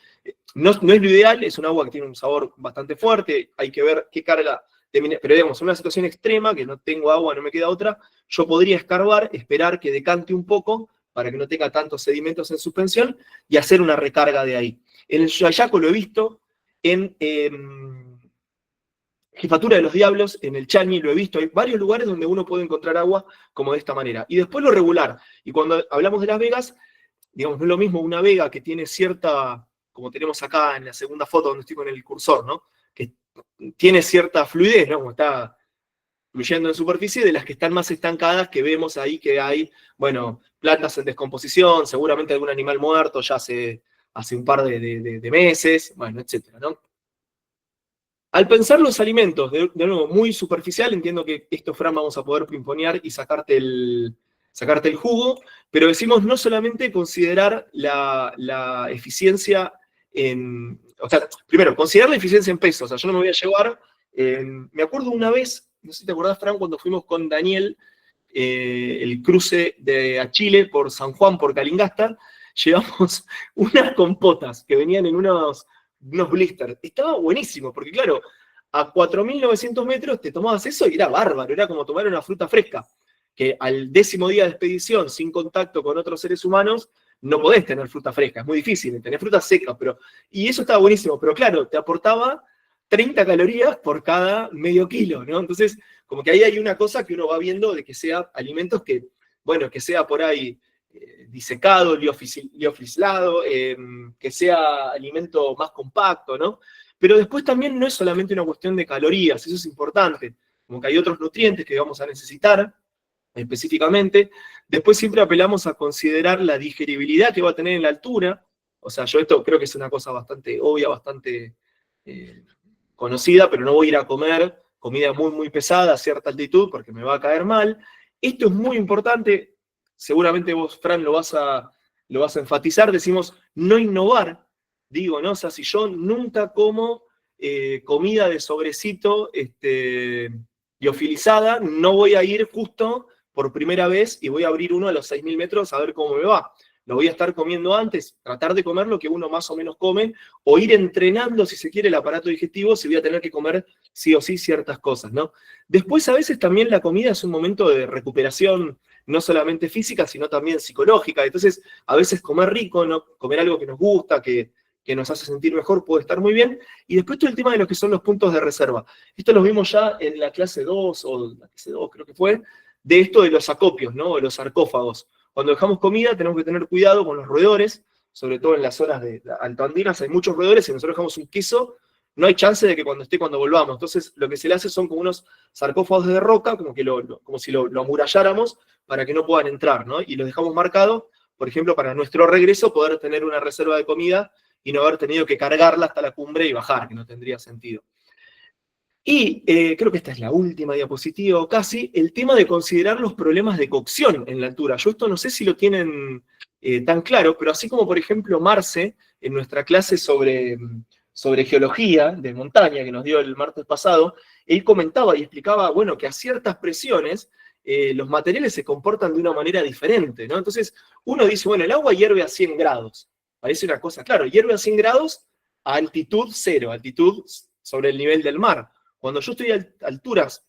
no es lo ideal, es un agua que tiene un sabor bastante fuerte, hay que ver qué carga de minerales. Pero digamos, en una situación extrema, que no tengo agua, no me queda otra, yo podría escarbar, esperar que decante un poco, para que no tenga tantos sedimentos en suspensión, y hacer una recarga de ahí. En el Yayaco lo he visto, en Jefatura de los Diablos, en el Chañi lo he visto, hay varios lugares donde uno puede encontrar agua como de esta manera. Y después lo regular. Y cuando hablamos de las vegas, digamos, no es lo mismo una vega que tiene cierta, como tenemos acá en la segunda foto donde estoy con el cursor, ¿no? Que tiene cierta fluidez, ¿no? Como está fluyendo en superficie, de las que están más estancadas, que vemos ahí que hay, bueno, plantas en descomposición, seguramente algún animal muerto ya hace un par de meses, bueno, etcétera, ¿no? Al pensar los alimentos, de nuevo, muy superficial, entiendo que esto, Fran, vamos a poder pimponear y sacarte el jugo, pero decimos no solamente considerar la eficiencia en... O sea, primero, considerar la eficiencia en pesos. O sea, yo no me voy a llevar... me acuerdo una vez, no sé si te acordás, Fran, cuando fuimos con Daniel, el cruce a Chile por San Juan, por Calingasta, llevamos unas compotas que venían en unos blisters. Estaba buenísimo, porque claro, a 4.900 metros te tomabas eso y era bárbaro, era como tomar una fruta fresca, que al 10º día de expedición, sin contacto con otros seres humanos, no podés tener fruta fresca, es muy difícil, tenés fruta seca, y eso estaba buenísimo, pero claro, te aportaba 30 calorías por cada medio kilo, ¿no? Entonces, como que ahí hay una cosa que uno va viendo de que sea alimentos que, bueno, que sea por ahí disecado, liofilizado, que sea alimento más compacto, ¿no? Pero después también no es solamente una cuestión de calorías, eso es importante, como que hay otros nutrientes que vamos a necesitar específicamente. Después siempre apelamos a considerar la digeribilidad que va a tener en la altura, o sea, yo esto creo que es una cosa bastante obvia, bastante conocida, pero no voy a ir a comer comida muy, muy pesada a cierta altitud porque me va a caer mal. Esto es muy importante, seguramente vos, Fran, lo vas a enfatizar, decimos no innovar, digo, ¿no? O sea, si yo nunca como comida de sobrecito liofilizada, no voy a ir justo por primera vez y voy a abrir uno a los 6.000 metros a ver cómo me va. lo voy a estar comiendo antes, tratar de comer lo que uno más o menos come, o ir entrenando, si se quiere, el aparato digestivo, si voy a tener que comer sí o sí ciertas cosas, ¿no? Después, a veces también la comida es un momento de recuperación, no solamente física, sino también psicológica. Entonces, a veces comer rico, ¿no? Comer algo que nos gusta, que nos hace sentir mejor, puede estar muy bien. Y después todo el tema de lo que son los puntos de reserva. Esto lo vimos ya en la clase 2, o la clase 2 creo que fue, de esto de los acopios, ¿no? De los sarcófagos. Cuando dejamos comida tenemos que tener cuidado con los roedores, sobre todo en las zonas de altoandinas hay muchos roedores, si nosotros dejamos un queso, no hay chance de que cuando volvamos. Entonces lo que se le hace son como unos sarcófagos de roca, como si lo amuralláramos para que no puedan entrar, ¿no? Y los dejamos marcados, por ejemplo, para nuestro regreso poder tener una reserva de comida y no haber tenido que cargarla hasta la cumbre y bajar, que no tendría sentido. Y creo que esta es la última diapositiva, o casi, el tema de considerar los problemas de cocción en la altura. Yo esto no sé si lo tienen tan claro, pero así como, por ejemplo, Marce, en nuestra clase sobre geología de montaña que nos dio el martes pasado, él comentaba y explicaba, bueno, que a ciertas presiones los materiales se comportan de una manera diferente, ¿no? Entonces, uno dice, bueno, el agua hierve a 100 grados. Parece una cosa, claro, hierve a 100 grados a altitud cero, altitud sobre el nivel del mar. Cuando yo estoy a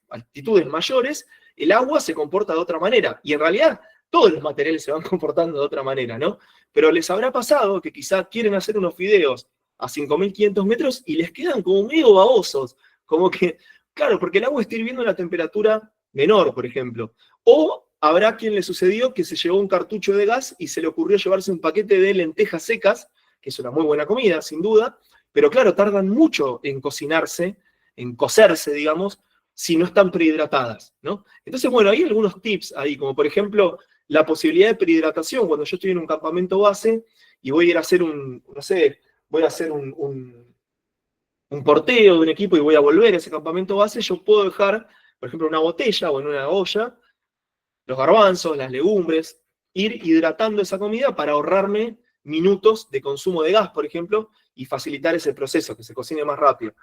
altitudes mayores, el agua se comporta de otra manera. Y en realidad, todos los materiales se van comportando de otra manera, ¿no? Pero les habrá pasado que quizás quieren hacer unos fideos a 5.500 metros y les quedan como medio babosos. Como que, claro, porque el agua está hirviendo a una temperatura menor, por ejemplo. O habrá quien le sucedió que se llevó un cartucho de gas y se le ocurrió llevarse un paquete de lentejas secas, que es una muy buena comida, sin duda, pero claro, tardan mucho en cocinarse, en cocerse, digamos, si no están prehidratadas, ¿no? Entonces, bueno, hay algunos tips ahí, como por ejemplo, la posibilidad de prehidratación. Cuando yo estoy en un campamento base y voy a ir a hacer voy a hacer un porteo de un equipo y voy a volver a ese campamento base, yo puedo dejar, por ejemplo, una botella o en una olla, los garbanzos, las legumbres, ir hidratando esa comida para ahorrarme minutos de consumo de gas, por ejemplo, y facilitar ese proceso, que se cocine más rápido.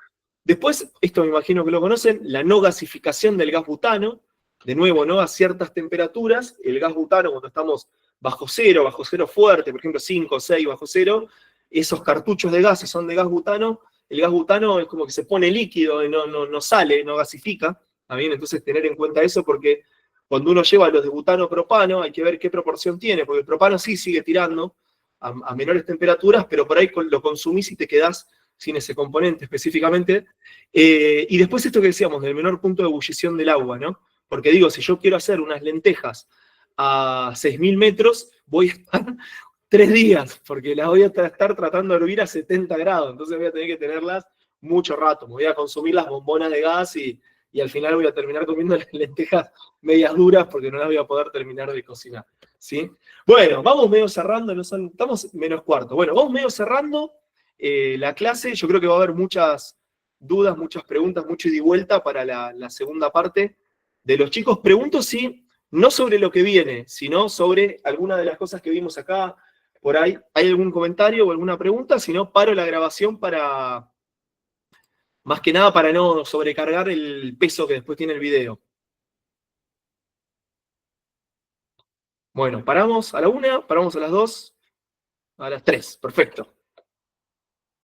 Después, esto me imagino que lo conocen, la no gasificación del gas butano. De nuevo, ¿no? A ciertas temperaturas, el gas butano, cuando estamos bajo cero fuerte, por ejemplo 5 o 6 bajo cero, esos cartuchos de gas son de gas butano, el gas butano es como que se pone líquido y no sale, no gasifica. ¿Está bien? Entonces tener en cuenta eso, porque cuando uno lleva los de butano propano, hay que ver qué proporción tiene, porque el propano sí sigue tirando a menores temperaturas, pero por ahí lo consumís y te quedás sin ese componente específicamente. Y después esto que decíamos, del menor punto de ebullición del agua, ¿no? Porque digo, si yo quiero hacer unas lentejas a 6.000 metros, voy a estar 3 días, porque las voy a estar tratando de hervir a 70 grados, entonces voy a tener que tenerlas mucho rato, me voy a consumir las bombonas de gas y al final voy a terminar comiendo las lentejas medias duras porque no las voy a poder terminar de cocinar, ¿sí? Bueno, vamos medio cerrando, estamos menos cuarto. Bueno, vamos medio cerrando la clase. Yo creo que va a haber muchas dudas, muchas preguntas, mucho ida y vuelta para la segunda parte de los chicos. Pregunto si, no sobre lo que viene, sino sobre alguna de las cosas que vimos acá, por ahí. ¿Hay algún comentario o alguna pregunta? Si no, paro la grabación para, más que nada, para no sobrecargar el peso que después tiene el video. Bueno, paramos a la 1, paramos a las 2, a las 3. Perfecto.